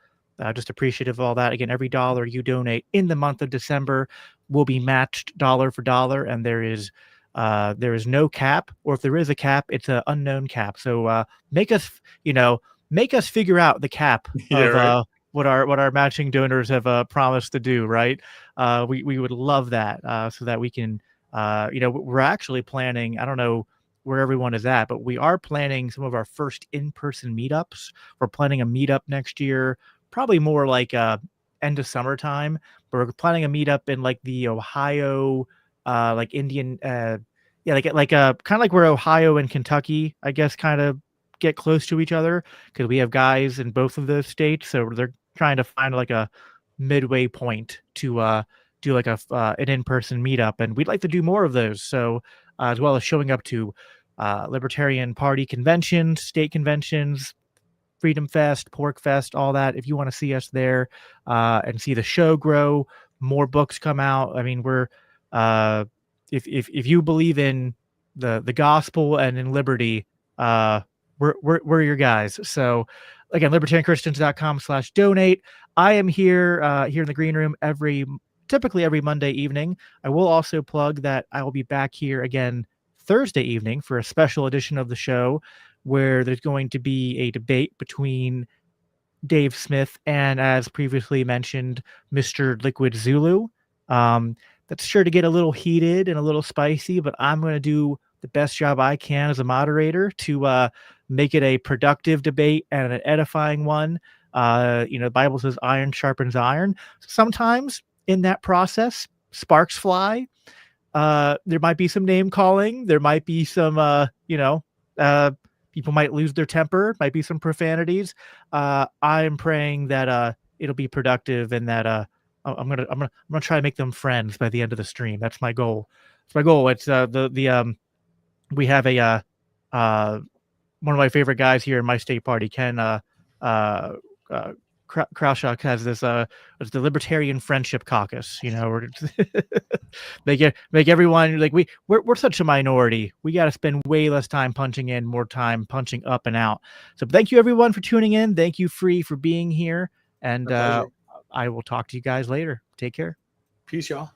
just appreciative of all that. Again, every dollar you donate in the month of December will be matched dollar for dollar, and there is no cap, or if there is a cap, it's an unknown cap. So make us figure out the cap of Right. what our matching donors have promised to do. Right? We would love that so that we can. We're actually planning. I don't know where everyone is at, but we are planning some of our first in-person meetups. We're planning a meetup next year, probably more like end of summertime. But we're planning a meetup in like the Ohio, like Indian, yeah, like kind of like where Ohio and Kentucky, I guess, kind of get close to each other, because we have guys in both of those states, so they're trying to find like a midway point to do like an in-person meetup, and we'd like to do more of those. So as well as showing up to Libertarian Party conventions, state conventions, Freedom Fest, Pork Fest, all that. If you want to see us there and see the show grow, more books come out. I mean, we're if you believe in the gospel and in liberty, we're your guys. So again, libertarianchristians.com/donate. I am here here in the green room typically every Monday evening. I will also plug that I will be back here again Thursday evening for a special edition of the show, where there's going to be a debate between Dave Smith and, as previously mentioned, Mr. Liquid Zulu. That's sure to get a little heated and a little spicy, but I'm going to do the best job I can as a moderator to make it a productive debate and an edifying one. The Bible says iron sharpens iron. Sometimes in that process, sparks fly. There might be some name calling. There might be some, people might lose their temper. Might be some profanities. I'm praying that it'll be productive, and that I'm gonna try to make them friends by the end of the stream. That's my goal. It's my goal. It's we have a one of my favorite guys here in my state party, Ken Kraushock, has this it's the Libertarian Friendship Caucus. We're make everyone like we're such a minority. We got to spend way less time punching in, more time punching up and out. So thank you everyone for tuning in. Thank you Free for being here, and I will talk to you guys later. Take care. Peace, y'all.